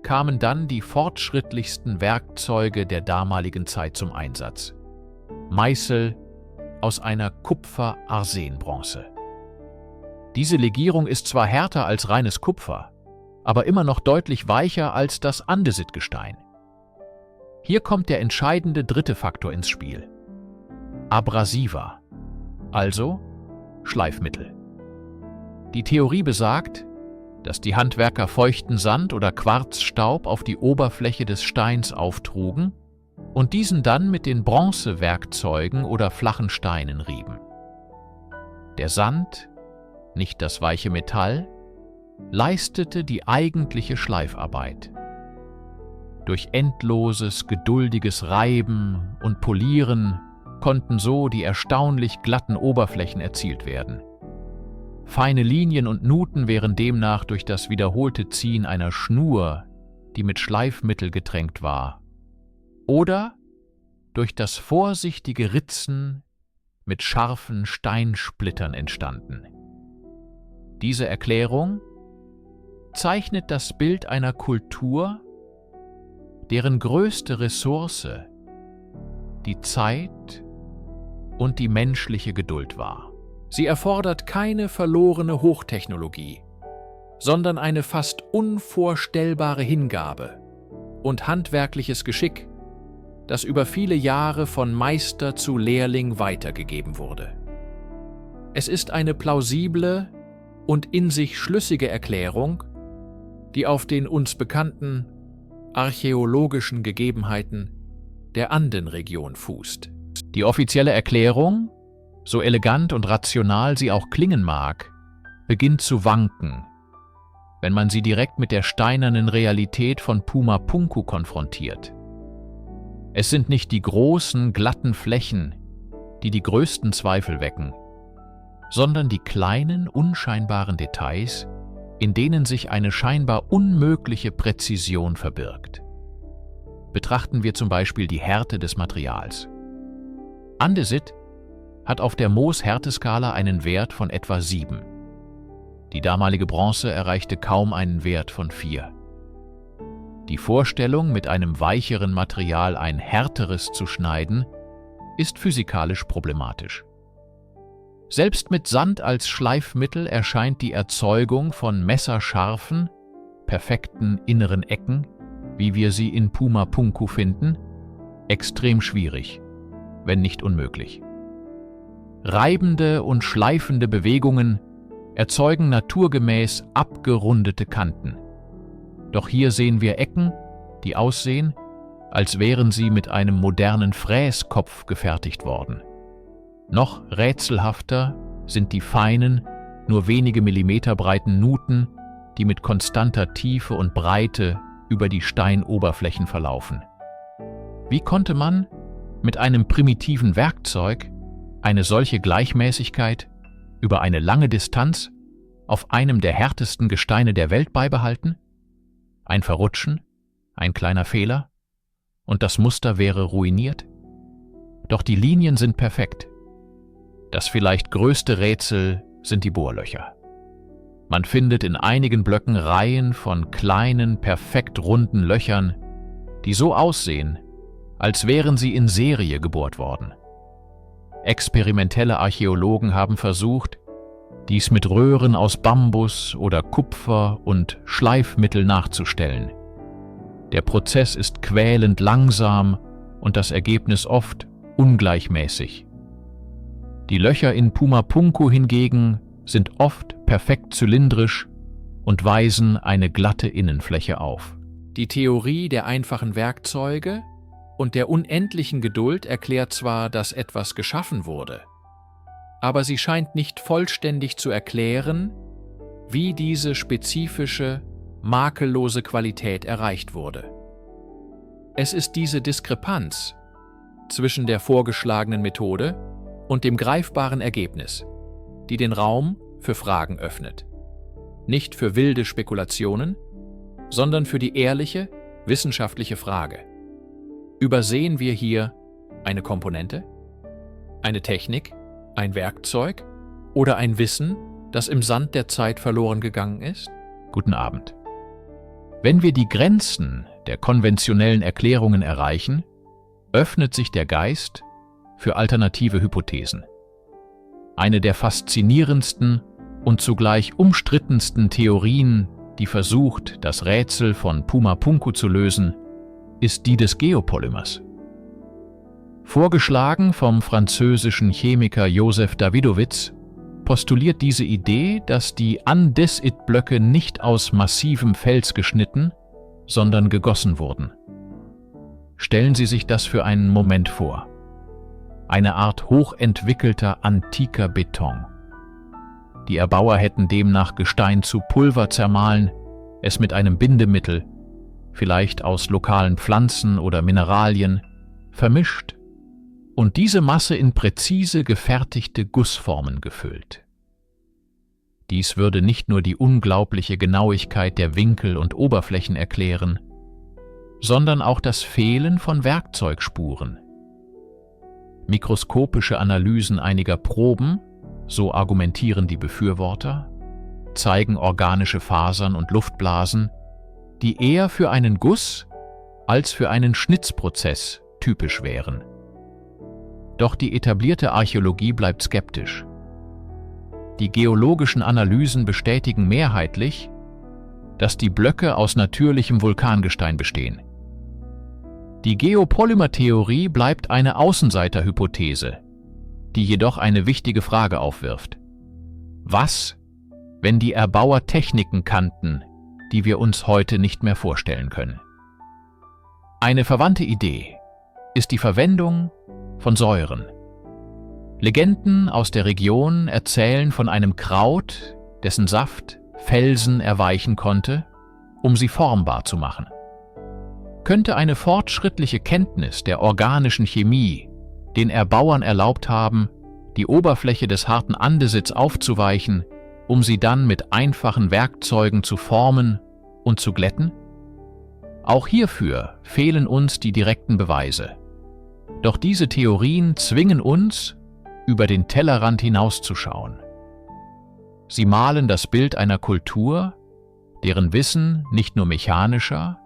kamen dann die fortschrittlichsten Werkzeuge der damaligen Zeit zum Einsatz. Meißel aus einer Kupfer-Arsen-Bronze. Diese Legierung ist zwar härter als reines Kupfer, aber immer noch deutlich weicher als das Andesitgestein. Hier kommt der entscheidende dritte Faktor ins Spiel: Abrasiva, also Schleifmittel. Die Theorie besagt, dass die Handwerker feuchten Sand oder Quarzstaub auf die Oberfläche des Steins auftrugen und diesen dann mit den Bronzewerkzeugen oder flachen Steinen rieben. Der Sand, nicht das weiche Metall, leistete die eigentliche Schleifarbeit. Durch endloses, geduldiges Reiben und Polieren konnten so die erstaunlich glatten Oberflächen erzielt werden. Feine Linien und Nuten wären demnach durch das wiederholte Ziehen einer Schnur, die mit Schleifmittel getränkt war, oder durch das vorsichtige Ritzen mit scharfen Steinsplittern entstanden. Diese Erklärung zeichnet das Bild einer Kultur, deren größte Ressource die Zeit und die menschliche Geduld war. Sie erfordert keine verlorene Hochtechnologie, sondern eine fast unvorstellbare Hingabe und handwerkliches Geschick, das über viele Jahre von Meister zu Lehrling weitergegeben wurde. Es ist eine plausible und in sich schlüssige Erklärung, die auf den uns bekannten archäologischen Gegebenheiten der Andenregion fußt. Die offizielle Erklärung, so elegant und rational sie auch klingen mag, beginnt zu wanken, wenn man sie direkt mit der steinernen Realität von Pumapunku konfrontiert. Es sind nicht die großen, glatten Flächen, die die größten Zweifel wecken, sondern die kleinen, unscheinbaren Details, in denen sich eine scheinbar unmögliche Präzision verbirgt. Betrachten wir zum Beispiel die Härte des Materials. Andesit hat auf der Mohs-Härteskala einen Wert von etwa 7. Die damalige Bronze erreichte kaum einen Wert von 4. Die Vorstellung, mit einem weicheren Material ein härteres zu schneiden, ist physikalisch problematisch. Selbst mit Sand als Schleifmittel erscheint die Erzeugung von messerscharfen, perfekten inneren Ecken, wie wir sie in Pumapunku finden, extrem schwierig, wenn nicht unmöglich. Reibende und schleifende Bewegungen erzeugen naturgemäß abgerundete Kanten. Doch hier sehen wir Ecken, die aussehen, als wären sie mit einem modernen Fräskopf gefertigt worden. Noch rätselhafter sind die feinen, nur wenige Millimeter breiten Nuten, die mit konstanter Tiefe und Breite über die Steinoberflächen verlaufen. Wie konnte man mit einem primitiven Werkzeug eine solche Gleichmäßigkeit über eine lange Distanz auf einem der härtesten Gesteine der Welt beibehalten? Ein Verrutschen, ein kleiner Fehler und das Muster wäre ruiniert? Doch die Linien sind perfekt. Das vielleicht größte Rätsel sind die Bohrlöcher. Man findet in einigen Blöcken Reihen von kleinen, perfekt runden Löchern, die so aussehen, als wären sie in Serie gebohrt worden. Experimentelle Archäologen haben versucht, dies mit Röhren aus Bambus oder Kupfer und Schleifmittel nachzustellen. Der Prozess ist quälend langsam und das Ergebnis oft ungleichmäßig. Die Löcher in Pumapunku hingegen sind oft perfekt zylindrisch und weisen eine glatte Innenfläche auf. Die Theorie der einfachen Werkzeuge und der unendlichen Geduld erklärt zwar, dass etwas geschaffen wurde, aber sie scheint nicht vollständig zu erklären, wie diese spezifische, makellose Qualität erreicht wurde. Es ist diese Diskrepanz zwischen der vorgeschlagenen Methode und dem greifbaren Ergebnis, die den Raum für Fragen öffnet. Nicht für wilde Spekulationen, sondern für die ehrliche, wissenschaftliche Frage: Übersehen wir hier eine Komponente, eine Technik, ein Werkzeug oder ein Wissen, das im Sand der Zeit verloren gegangen ist? Guten Abend. Wenn wir die Grenzen der konventionellen Erklärungen erreichen, öffnet sich der Geist für alternative Hypothesen. Eine der faszinierendsten und zugleich umstrittensten Theorien, die versucht, das Rätsel von Puma-Punku zu lösen, ist die des Geopolymers. Vorgeschlagen vom französischen Chemiker Joseph Davidovits postuliert diese Idee, dass die Andesit-Blöcke nicht aus massivem Fels geschnitten, sondern gegossen wurden. Stellen Sie sich das für einen Moment vor. Eine Art hochentwickelter antiker Beton. Die Erbauer hätten demnach Gestein zu Pulver zermahlen, es mit einem Bindemittel, vielleicht aus lokalen Pflanzen oder Mineralien, vermischt und diese Masse in präzise gefertigte Gussformen gefüllt. Dies würde nicht nur die unglaubliche Genauigkeit der Winkel und Oberflächen erklären, sondern auch das Fehlen von Werkzeugspuren. Mikroskopische Analysen einiger Proben, so argumentieren die Befürworter, zeigen organische Fasern und Luftblasen, die eher für einen Guss als für einen Schnitzprozess typisch wären. Doch die etablierte Archäologie bleibt skeptisch. Die geologischen Analysen bestätigen mehrheitlich, dass die Blöcke aus natürlichem Vulkangestein bestehen. Die Geopolymer-Theorie bleibt eine Außenseiterhypothese, die jedoch eine wichtige Frage aufwirft. Was, wenn die Erbauer Techniken kannten, die wir uns heute nicht mehr vorstellen können? Eine verwandte Idee ist die Verwendung von Säuren. Legenden aus der Region erzählen von einem Kraut, dessen Saft Felsen erweichen konnte, um sie formbar zu machen. Könnte eine fortschrittliche Kenntnis der organischen Chemie den Erbauern erlaubt haben, die Oberfläche des harten Andesits aufzuweichen, um sie dann mit einfachen Werkzeugen zu formen und zu glätten? Auch hierfür fehlen uns die direkten Beweise. Doch diese Theorien zwingen uns, über den Tellerrand hinauszuschauen. Sie malen das Bild einer Kultur, deren Wissen nicht nur mechanischer,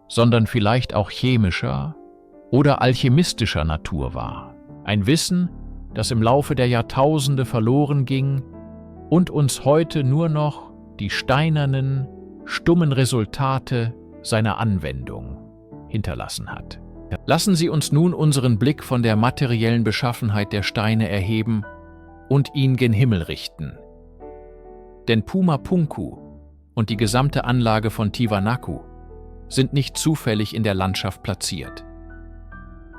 sondern vielleicht auch chemischer oder alchemistischer Natur war. Ein Wissen, das im Laufe der Jahrtausende verloren ging und uns heute nur noch die steinernen, stummen Resultate seiner Anwendung hinterlassen hat. Lassen Sie uns nun unseren Blick von der materiellen Beschaffenheit der Steine erheben und ihn gen Himmel richten. Denn Puma-Punku und die gesamte Anlage von Tiwanaku sind nicht zufällig in der Landschaft platziert.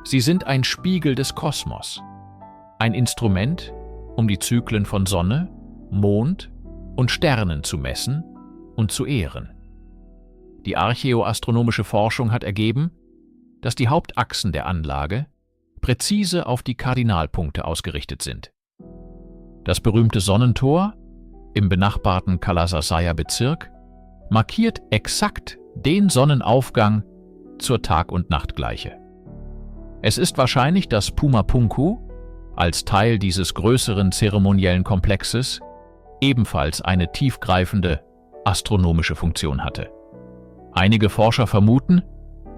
Sie sind ein Spiegel des Kosmos, ein Instrument, um die Zyklen von Sonne, Mond und Sternen zu messen und zu ehren. Die archäoastronomische Forschung hat ergeben, dass die Hauptachsen der Anlage präzise auf die Kardinalpunkte ausgerichtet sind. Das berühmte Sonnentor im benachbarten Kalasasaya-Bezirk markiert exakt den Sonnenaufgang zur Tag- und Nachtgleiche. Es ist wahrscheinlich, dass Puma-Punku als Teil dieses größeren zeremoniellen Komplexes ebenfalls eine tiefgreifende astronomische Funktion hatte. Einige Forscher vermuten,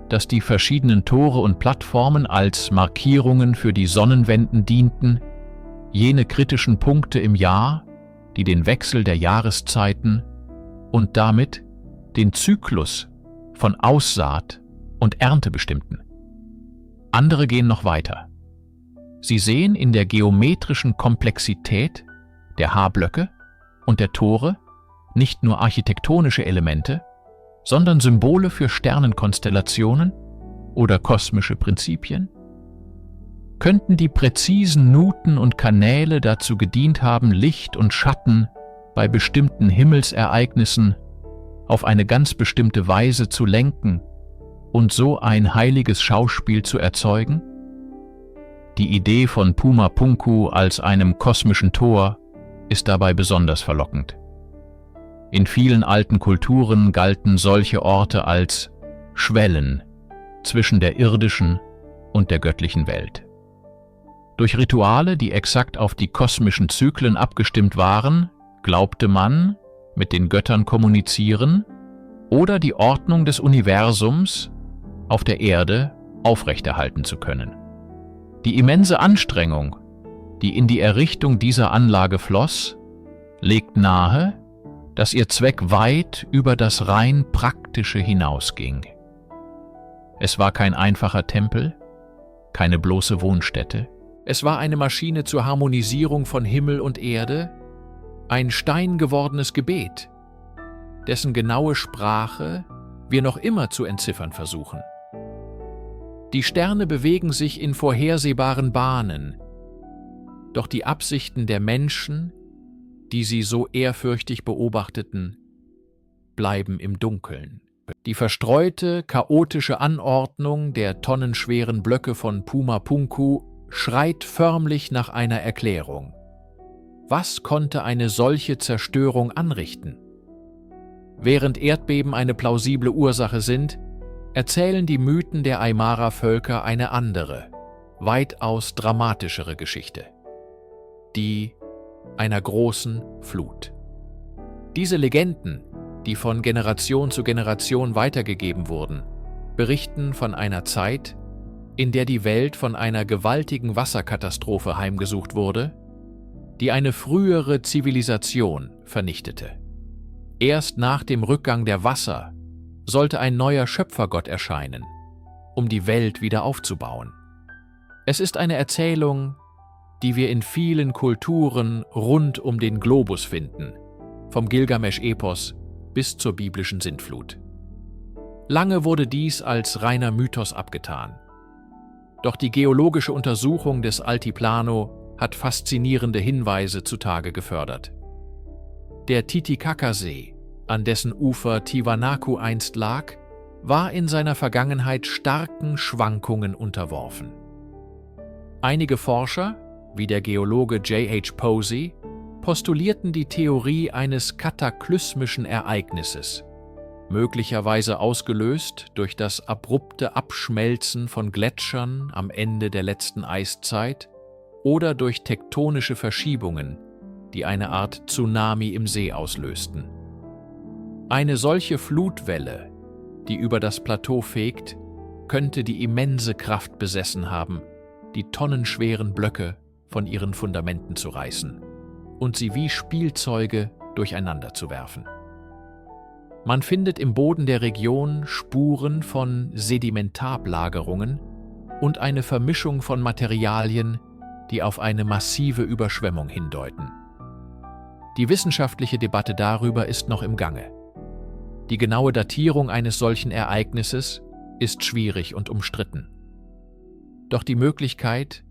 dass die verschiedenen Tore und Plattformen als Markierungen für die Sonnenwenden dienten, jene kritischen Punkte im Jahr, die den Wechsel der Jahreszeiten und damit den Zyklus von Aussaat und Ernte bestimmten. Andere gehen noch weiter. Sie sehen in der geometrischen Komplexität der H-Blöcke und der Tore nicht nur architektonische Elemente, sondern Symbole für Sternenkonstellationen oder kosmische Prinzipien? Könnten die präzisen Nuten und Kanäle dazu gedient haben, Licht und Schatten bei bestimmten Himmelsereignissen auf eine ganz bestimmte Weise zu lenken und so ein heiliges Schauspiel zu erzeugen? Die Idee von Puma-Punku als einem kosmischen Tor ist dabei besonders verlockend. In vielen alten Kulturen galten solche Orte als Schwellen zwischen der irdischen und der göttlichen Welt. Durch Rituale, die exakt auf die kosmischen Zyklen abgestimmt waren, glaubte man, mit den Göttern kommunizieren oder die Ordnung des Universums auf der Erde aufrechterhalten zu können. Die immense Anstrengung, die in die Errichtung dieser Anlage floss, legt nahe, dass ihr Zweck weit über das rein Praktische hinausging. Es war kein einfacher Tempel, keine bloße Wohnstätte. Es war eine Maschine zur Harmonisierung von Himmel und Erde, ein steingewordenes Gebet, dessen genaue Sprache wir noch immer zu entziffern versuchen. Die Sterne bewegen sich in vorhersehbaren Bahnen, doch die Absichten der Menschen, die sie so ehrfürchtig beobachteten, bleiben im Dunkeln. Die verstreute, chaotische Anordnung der tonnenschweren Blöcke von Puma Punku schreit förmlich nach einer Erklärung. Was konnte eine solche Zerstörung anrichten? Während Erdbeben eine plausible Ursache sind, erzählen die Mythen der Aymara-Völker eine andere, weitaus dramatischere Geschichte. Die einer großen Flut. Diese Legenden, die von Generation zu Generation weitergegeben wurden, berichten von einer Zeit, in der die Welt von einer gewaltigen Wasserkatastrophe heimgesucht wurde, die eine frühere Zivilisation vernichtete. Erst nach dem Rückgang der Wasser sollte ein neuer Schöpfergott erscheinen, um die Welt wieder aufzubauen. Es ist eine Erzählung, die wir in vielen Kulturen rund um den Globus finden, vom Gilgamesch-Epos bis zur biblischen Sintflut. Lange wurde dies als reiner Mythos abgetan. Doch die geologische Untersuchung des Altiplano hat faszinierende Hinweise zutage gefördert. Der Titicacasee, an dessen Ufer Tiwanaku einst lag, war in seiner Vergangenheit starken Schwankungen unterworfen. Einige Forscher, wie der Geologe J.H. Posey, postulierten die Theorie eines kataklysmischen Ereignisses, möglicherweise ausgelöst durch das abrupte Abschmelzen von Gletschern am Ende der letzten Eiszeit oder durch tektonische Verschiebungen, die eine Art Tsunami im See auslösten. Eine solche Flutwelle, die über das Plateau fegt, könnte die immense Kraft besessen haben, die tonnenschweren Blöcke von ihren Fundamenten zu reißen und sie wie Spielzeuge durcheinander zu werfen. Man findet im Boden der Region Spuren von Sedimentablagerungen und eine Vermischung von Materialien, die auf eine massive Überschwemmung hindeuten. Die wissenschaftliche Debatte darüber ist noch im Gange. Die genaue Datierung eines solchen Ereignisses ist schwierig und umstritten. Doch die Möglichkeit,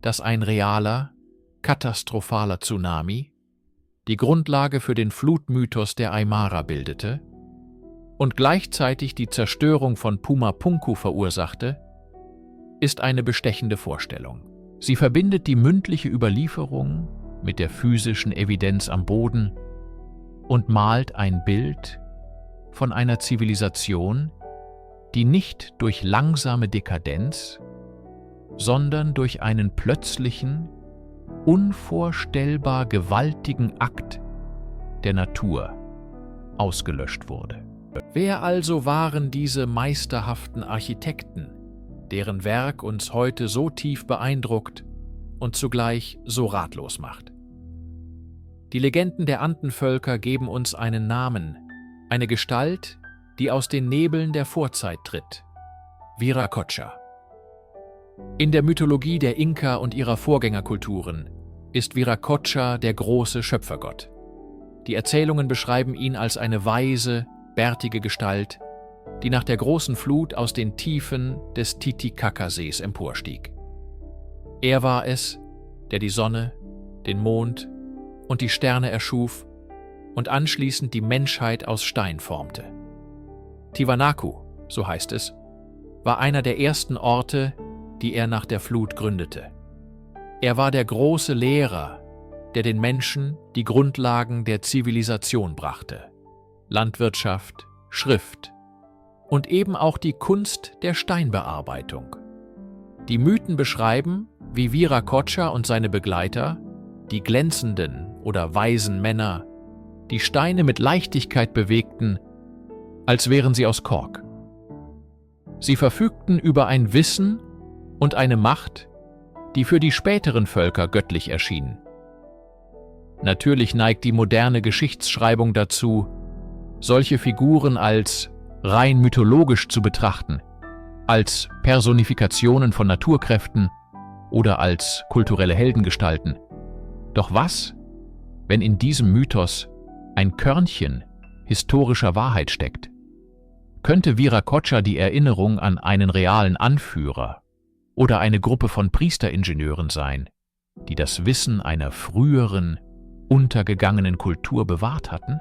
dass ein realer, katastrophaler Tsunami die Grundlage für den Flutmythos der Aymara bildete und gleichzeitig die Zerstörung von Puma Punku verursachte, ist eine bestechende Vorstellung. Sie verbindet die mündliche Überlieferung mit der physischen Evidenz am Boden und malt ein Bild von einer Zivilisation, die nicht durch langsame Dekadenz, sondern durch einen plötzlichen, unvorstellbar gewaltigen Akt der Natur ausgelöscht wurde. Wer also waren diese meisterhaften Architekten, deren Werk uns heute so tief beeindruckt und zugleich so ratlos macht? Die Legenden der Andenvölker geben uns einen Namen, eine Gestalt, die aus den Nebeln der Vorzeit tritt: Viracocha. In der Mythologie der Inka und ihrer Vorgängerkulturen ist Viracocha der große Schöpfergott. Die Erzählungen beschreiben ihn als eine weise, bärtige Gestalt, die nach der großen Flut aus den Tiefen des Titicacasees emporstieg. Er war es, der die Sonne, den Mond und die Sterne erschuf und anschließend die Menschheit aus Stein formte. Tiwanaku, so heißt es, war einer der ersten Orte, die er nach der Flut gründete. Er war der große Lehrer, der den Menschen die Grundlagen der Zivilisation brachte: Landwirtschaft, Schrift und eben auch die Kunst der Steinbearbeitung. Die Mythen beschreiben, wie Viracocha und seine Begleiter, die glänzenden oder weisen Männer, die Steine mit Leichtigkeit bewegten, als wären sie aus Kork. Sie verfügten über ein Wissen und eine Macht, die für die späteren Völker göttlich erschienen. Natürlich neigt die moderne Geschichtsschreibung dazu, solche Figuren als rein mythologisch zu betrachten, als Personifikationen von Naturkräften oder als kulturelle Heldengestalten. Doch was, wenn in diesem Mythos ein Körnchen historischer Wahrheit steckt? Könnte Viracocha die Erinnerung an einen realen Anführer oder eine Gruppe von Priesteringenieuren sein, die das Wissen einer früheren, untergegangenen Kultur bewahrt hatten?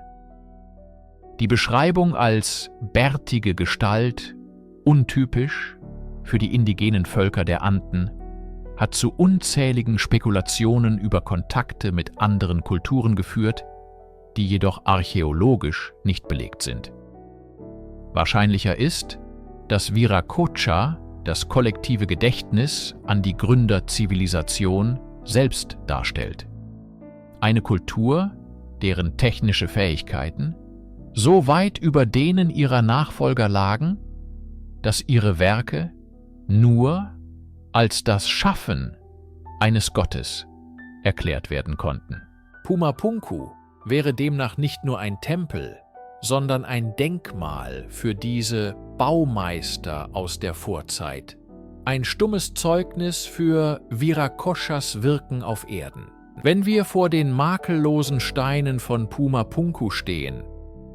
Die Beschreibung als bärtige Gestalt, untypisch für die indigenen Völker der Anden, hat zu unzähligen Spekulationen über Kontakte mit anderen Kulturen geführt, die jedoch archäologisch nicht belegt sind. Wahrscheinlicher ist, dass Viracocha das kollektive Gedächtnis an die Gründerzivilisation selbst darstellt. Eine Kultur, deren technische Fähigkeiten so weit über denen ihrer Nachfolger lagen, dass ihre Werke nur als das Schaffen eines Gottes erklärt werden konnten. Pumapunku wäre demnach nicht nur ein Tempel, sondern ein Denkmal für diese Baumeister aus der Vorzeit. Ein stummes Zeugnis für Viracochas Wirken auf Erden. Wenn wir vor den makellosen Steinen von Pumapunku stehen,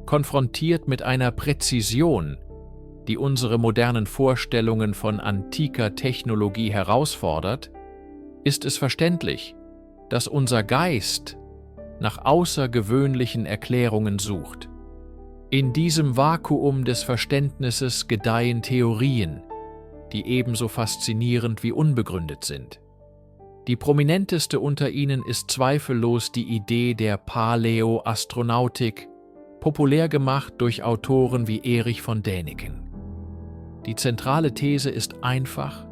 konfrontiert mit einer Präzision, die unsere modernen Vorstellungen von antiker Technologie herausfordert, ist es verständlich, dass unser Geist nach außergewöhnlichen Erklärungen sucht. In diesem Vakuum des Verständnisses gedeihen Theorien, die ebenso faszinierend wie unbegründet sind. Die prominenteste unter ihnen ist zweifellos die Idee der Paläoastronautik, populär gemacht durch Autoren wie Erich von Däniken. Die zentrale These ist einfach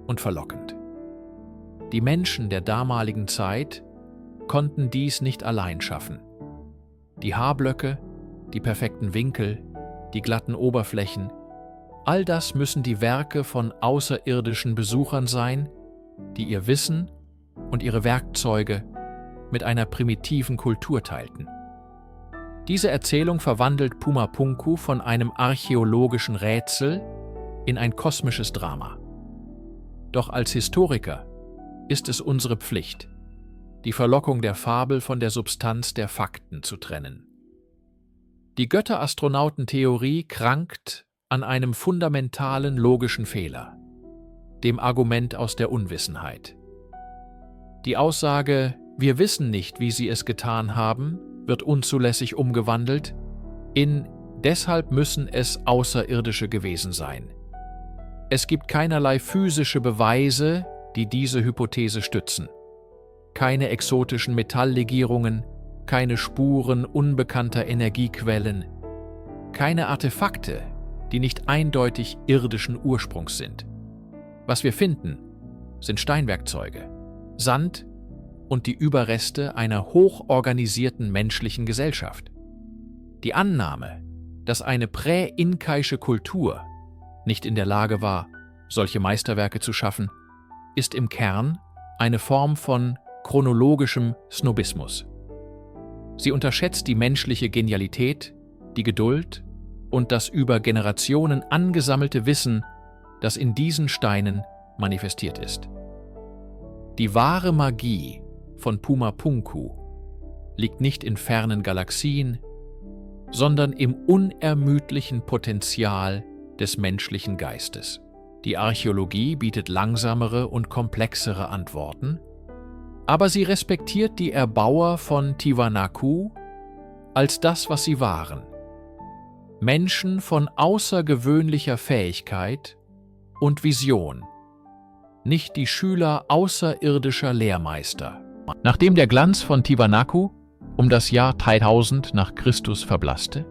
und verlockend. Die Menschen der damaligen Zeit konnten dies nicht allein schaffen. Die Haarblöcke, die perfekten Winkel, die glatten Oberflächen, all das müssen die Werke von außerirdischen Besuchern sein, die ihr Wissen und ihre Werkzeuge mit einer primitiven Kultur teilten. Diese Erzählung verwandelt Pumapunku von einem archäologischen Rätsel in ein kosmisches Drama. Doch als Historiker ist es unsere Pflicht, die Verlockung der Fabel von der Substanz der Fakten zu trennen. Die Götter-Astronauten-Theorie krankt an einem fundamentalen logischen Fehler, dem Argument aus der Unwissenheit. Die Aussage, wir wissen nicht, wie sie es getan haben, wird unzulässig umgewandelt in deshalb müssen es Außerirdische gewesen sein. Es gibt keinerlei physische Beweise, die diese Hypothese stützen. Keine exotischen Metalllegierungen, keine Spuren unbekannter Energiequellen, keine Artefakte, die nicht eindeutig irdischen Ursprungs sind. Was wir finden, sind Steinwerkzeuge, Sand und die Überreste einer hochorganisierten menschlichen Gesellschaft. Die Annahme, dass eine prä-inkaische Kultur nicht in der Lage war, solche Meisterwerke zu schaffen, ist im Kern eine Form von chronologischem Snobismus. Sie unterschätzt die menschliche Genialität, die Geduld und das über Generationen angesammelte Wissen, das in diesen Steinen manifestiert ist. Die wahre Magie von Pumapunku liegt nicht in fernen Galaxien, sondern im unermüdlichen Potenzial des menschlichen Geistes. Die Archäologie bietet langsamere und komplexere Antworten, aber sie respektiert die Erbauer von Tiwanaku als das, was sie waren. Menschen von außergewöhnlicher Fähigkeit und Vision, nicht die Schüler außerirdischer Lehrmeister. Nachdem der Glanz von Tiwanaku um das Jahr 3000 nach Christus verblasste,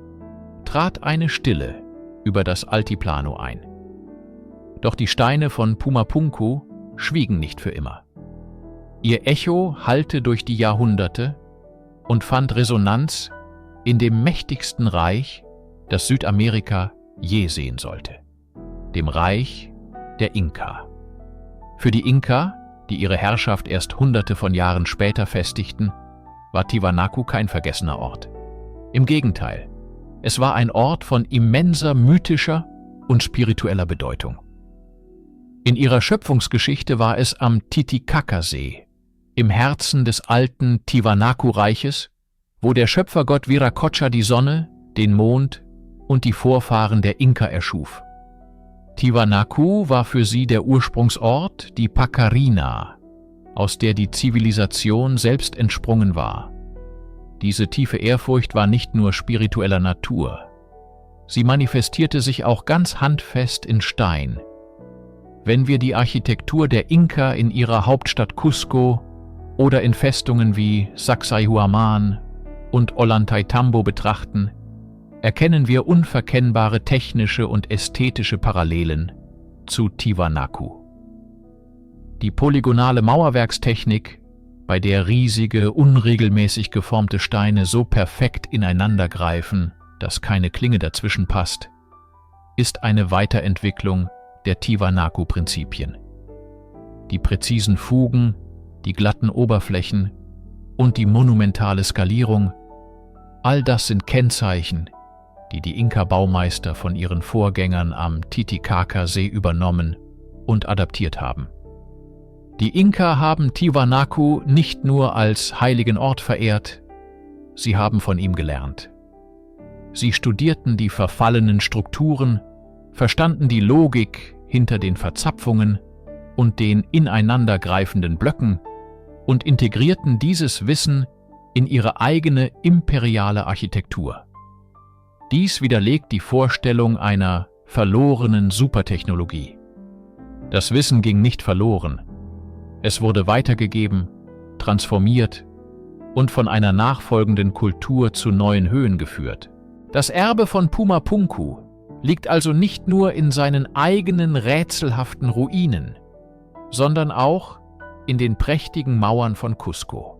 trat eine Stille über das Altiplano ein. Doch die Steine von Pumapunku schwiegen nicht für immer. Ihr Echo hallte durch die Jahrhunderte und fand Resonanz in dem mächtigsten Reich, das Südamerika je sehen sollte, dem Reich der Inka. Für die Inka, die ihre Herrschaft erst Hunderte von Jahren später festigten, war Tiwanaku kein vergessener Ort. Im Gegenteil, es war ein Ort von immenser mythischer und spiritueller Bedeutung. In ihrer Schöpfungsgeschichte war es am Titicacasee, im Herzen des alten Tiwanaku-Reiches, wo der Schöpfergott Viracocha die Sonne, den Mond und die Vorfahren der Inka erschuf. Tiwanaku war für sie der Ursprungsort, die Pacarina, aus der die Zivilisation selbst entsprungen war. Diese tiefe Ehrfurcht war nicht nur spiritueller Natur. Sie manifestierte sich auch ganz handfest in Stein. Wenn wir die Architektur der Inka in ihrer Hauptstadt Cusco oder in Festungen wie Sacsayhuaman und Ollantaytambo betrachten, erkennen wir unverkennbare technische und ästhetische Parallelen zu Tiwanaku. Die polygonale Mauerwerkstechnik, bei der riesige, unregelmäßig geformte Steine so perfekt ineinander greifen, dass keine Klinge dazwischen passt, ist eine Weiterentwicklung der Tiwanaku-Prinzipien. Die präzisen Fugen, die glatten Oberflächen und die monumentale Skalierung, all das sind Kennzeichen, die die Inka-Baumeister von ihren Vorgängern am Titicaca-See übernommen und adaptiert haben. Die Inka haben Tiwanaku nicht nur als heiligen Ort verehrt, sie haben von ihm gelernt. Sie studierten die verfallenen Strukturen, verstanden die Logik hinter den Verzapfungen und den ineinandergreifenden Blöcken und integrierten dieses Wissen in ihre eigene imperiale Architektur. Dies widerlegt die Vorstellung einer verlorenen Supertechnologie. Das Wissen ging nicht verloren. Es wurde weitergegeben, transformiert und von einer nachfolgenden Kultur zu neuen Höhen geführt. Das Erbe von Pumapunku liegt also nicht nur in seinen eigenen rätselhaften Ruinen, sondern auch in den prächtigen Mauern von Cusco.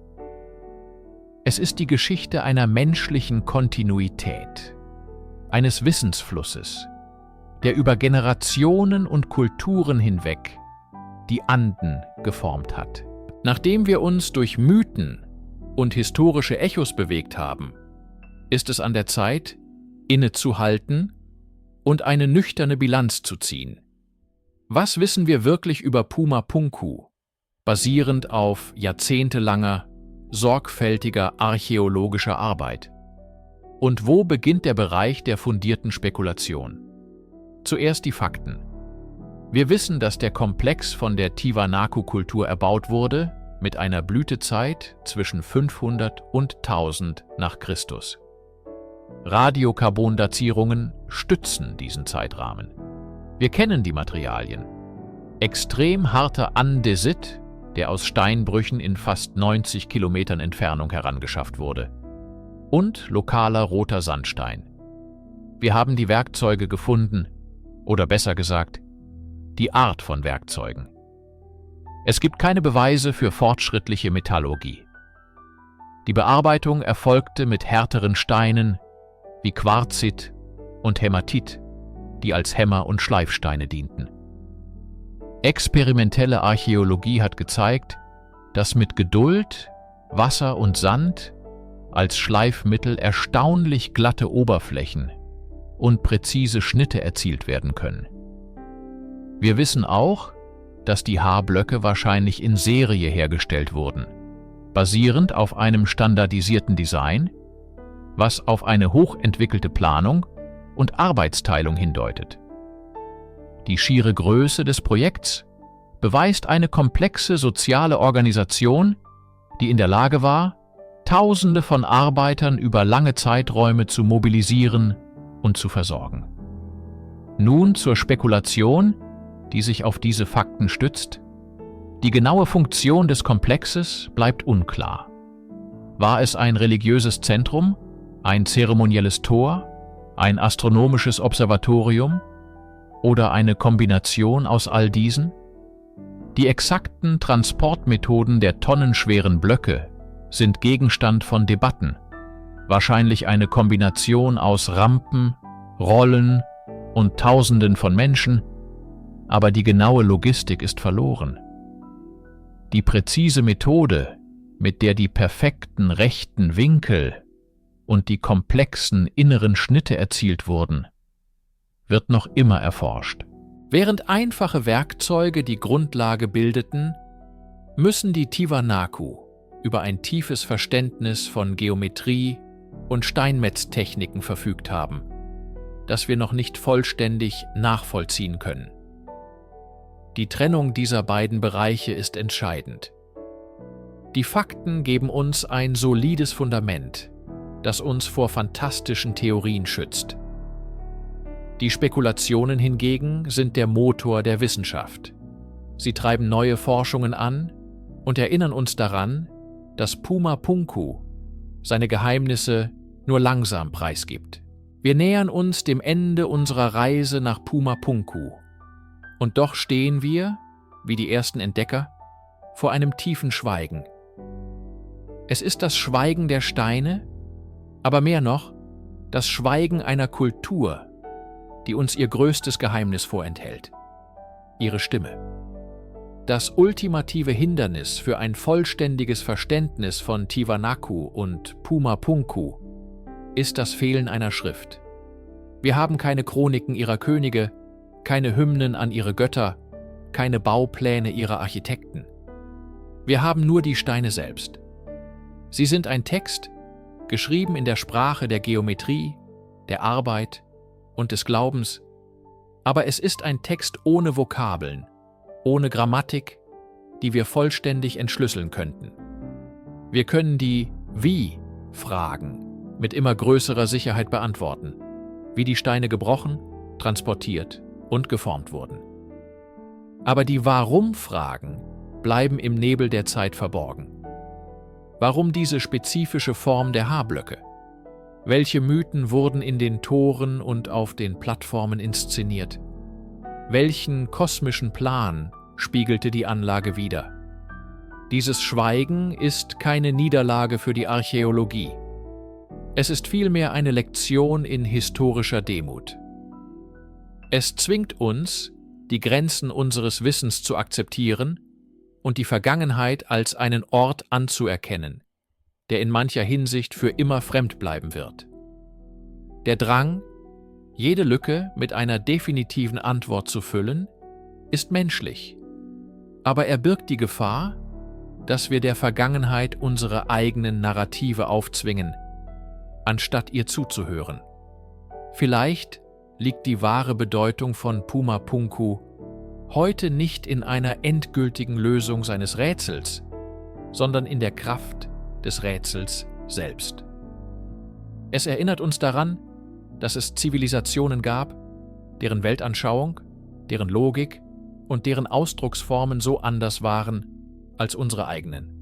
Es ist die Geschichte einer menschlichen Kontinuität, eines Wissensflusses, der über Generationen und Kulturen hinweg die Anden geformt hat. Nachdem wir uns durch Mythen und historische Echos bewegt haben, ist es an der Zeit, innezuhalten und eine nüchterne Bilanz zu ziehen. Was wissen wir wirklich über Pumapunku, basierend auf jahrzehntelanger, sorgfältiger archäologischer Arbeit? Und wo beginnt der Bereich der fundierten Spekulation? Zuerst die Fakten. Wir wissen, dass der Komplex von der Tiwanaku-Kultur erbaut wurde, mit einer Blütezeit zwischen 500 und 1000 nach Christus. Radiokarbondazierungen stützen diesen Zeitrahmen. Wir kennen die Materialien. Extrem harter Andesit, der aus Steinbrüchen in fast 90 Kilometern Entfernung herangeschafft wurde. Und lokaler roter Sandstein. Wir haben die Werkzeuge gefunden, oder besser gesagt, die Art von Werkzeugen. Es gibt keine Beweise für fortschrittliche Metallurgie. Die Bearbeitung erfolgte mit härteren Steinen wie Quarzit und Hämatit, die als Hämmer- und Schleifsteine dienten. Experimentelle Archäologie hat gezeigt, dass mit Geduld, Wasser und Sand als Schleifmittel erstaunlich glatte Oberflächen und präzise Schnitte erzielt werden können. Wir wissen auch, dass die Haarblöcke wahrscheinlich in Serie hergestellt wurden, basierend auf einem standardisierten Design, was auf eine hochentwickelte Planung und Arbeitsteilung hindeutet. Die schiere Größe des Projekts beweist eine komplexe soziale Organisation, die in der Lage war, Tausende von Arbeitern über lange Zeiträume zu mobilisieren und zu versorgen. Nun zur Spekulation, die sich auf diese Fakten stützt. Die genaue Funktion des Komplexes bleibt unklar. War es ein religiöses Zentrum, ein zeremonielles Tor, ein astronomisches Observatorium oder eine Kombination aus all diesen? Die exakten Transportmethoden der tonnenschweren Blöcke sind Gegenstand von Debatten, wahrscheinlich eine Kombination aus Rampen, Rollen und Tausenden von Menschen, aber die genaue Logistik ist verloren. Die präzise Methode, mit der die perfekten rechten Winkel und die komplexen inneren Schnitte erzielt wurden, wird noch immer erforscht. Während einfache Werkzeuge die Grundlage bildeten, müssen die Tiwanaku über ein tiefes Verständnis von Geometrie und Steinmetztechniken verfügt haben, das wir noch nicht vollständig nachvollziehen können. Die Trennung dieser beiden Bereiche ist entscheidend. Die Fakten geben uns ein solides Fundament, das uns vor fantastischen Theorien schützt. Die Spekulationen hingegen sind der Motor der Wissenschaft. Sie treiben neue Forschungen an und erinnern uns daran, dass Puma Punku seine Geheimnisse nur langsam preisgibt. Wir nähern uns dem Ende unserer Reise nach Puma Punku. Und doch stehen wir, wie die ersten Entdecker, vor einem tiefen Schweigen. Es ist das Schweigen der Steine, aber mehr noch, das Schweigen einer Kultur, die uns ihr größtes Geheimnis vorenthält: ihre Stimme. Das ultimative Hindernis für ein vollständiges Verständnis von Tiwanaku und Puma Punku ist das Fehlen einer Schrift. Wir haben keine Chroniken ihrer Könige, keine Hymnen an ihre Götter, keine Baupläne ihrer Architekten. Wir haben nur die Steine selbst. Sie sind ein Text, geschrieben in der Sprache der Geometrie, der Arbeit und des Glaubens, aber es ist ein Text ohne Vokabeln, ohne Grammatik, die wir vollständig entschlüsseln könnten. Wir können die Wie-Fragen mit immer größerer Sicherheit beantworten, wie die Steine gebrochen, transportiert und geformt wurden. Aber die Warum-Fragen bleiben im Nebel der Zeit verborgen. Warum diese spezifische Form der Haarblöcke? Welche Mythen wurden in den Toren und auf den Plattformen inszeniert? Welchen kosmischen Plan spiegelte die Anlage wider? Dieses Schweigen ist keine Niederlage für die Archäologie. Es ist vielmehr eine Lektion in historischer Demut. Es zwingt uns, die Grenzen unseres Wissens zu akzeptieren und die Vergangenheit als einen Ort anzuerkennen, der in mancher Hinsicht für immer fremd bleiben wird. Der Drang, jede Lücke mit einer definitiven Antwort zu füllen, ist menschlich, aber er birgt die Gefahr, dass wir der Vergangenheit unsere eigenen Narrative aufzwingen, anstatt ihr zuzuhören. Vielleicht liegt die wahre Bedeutung von Puma Punku heute nicht in einer endgültigen Lösung seines Rätsels, sondern in der Kraft des Rätsels selbst. Es erinnert uns daran, dass es Zivilisationen gab, deren Weltanschauung, deren Logik und deren Ausdrucksformen so anders waren als unsere eigenen.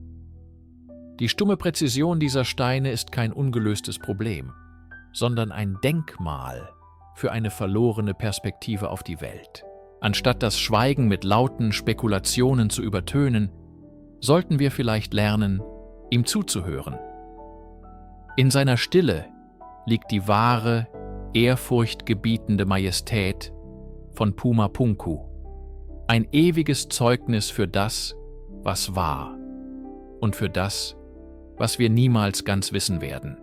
Die stumme Präzision dieser Steine ist kein ungelöstes Problem, sondern ein Denkmal für eine verlorene Perspektive auf die Welt. Anstatt das Schweigen mit lauten Spekulationen zu übertönen, sollten wir vielleicht lernen, ihm zuzuhören. In seiner Stille liegt die wahre, ehrfurchtgebietende Majestät von Puma Punku, ein ewiges Zeugnis für das, was war und für das, was wir niemals ganz wissen werden.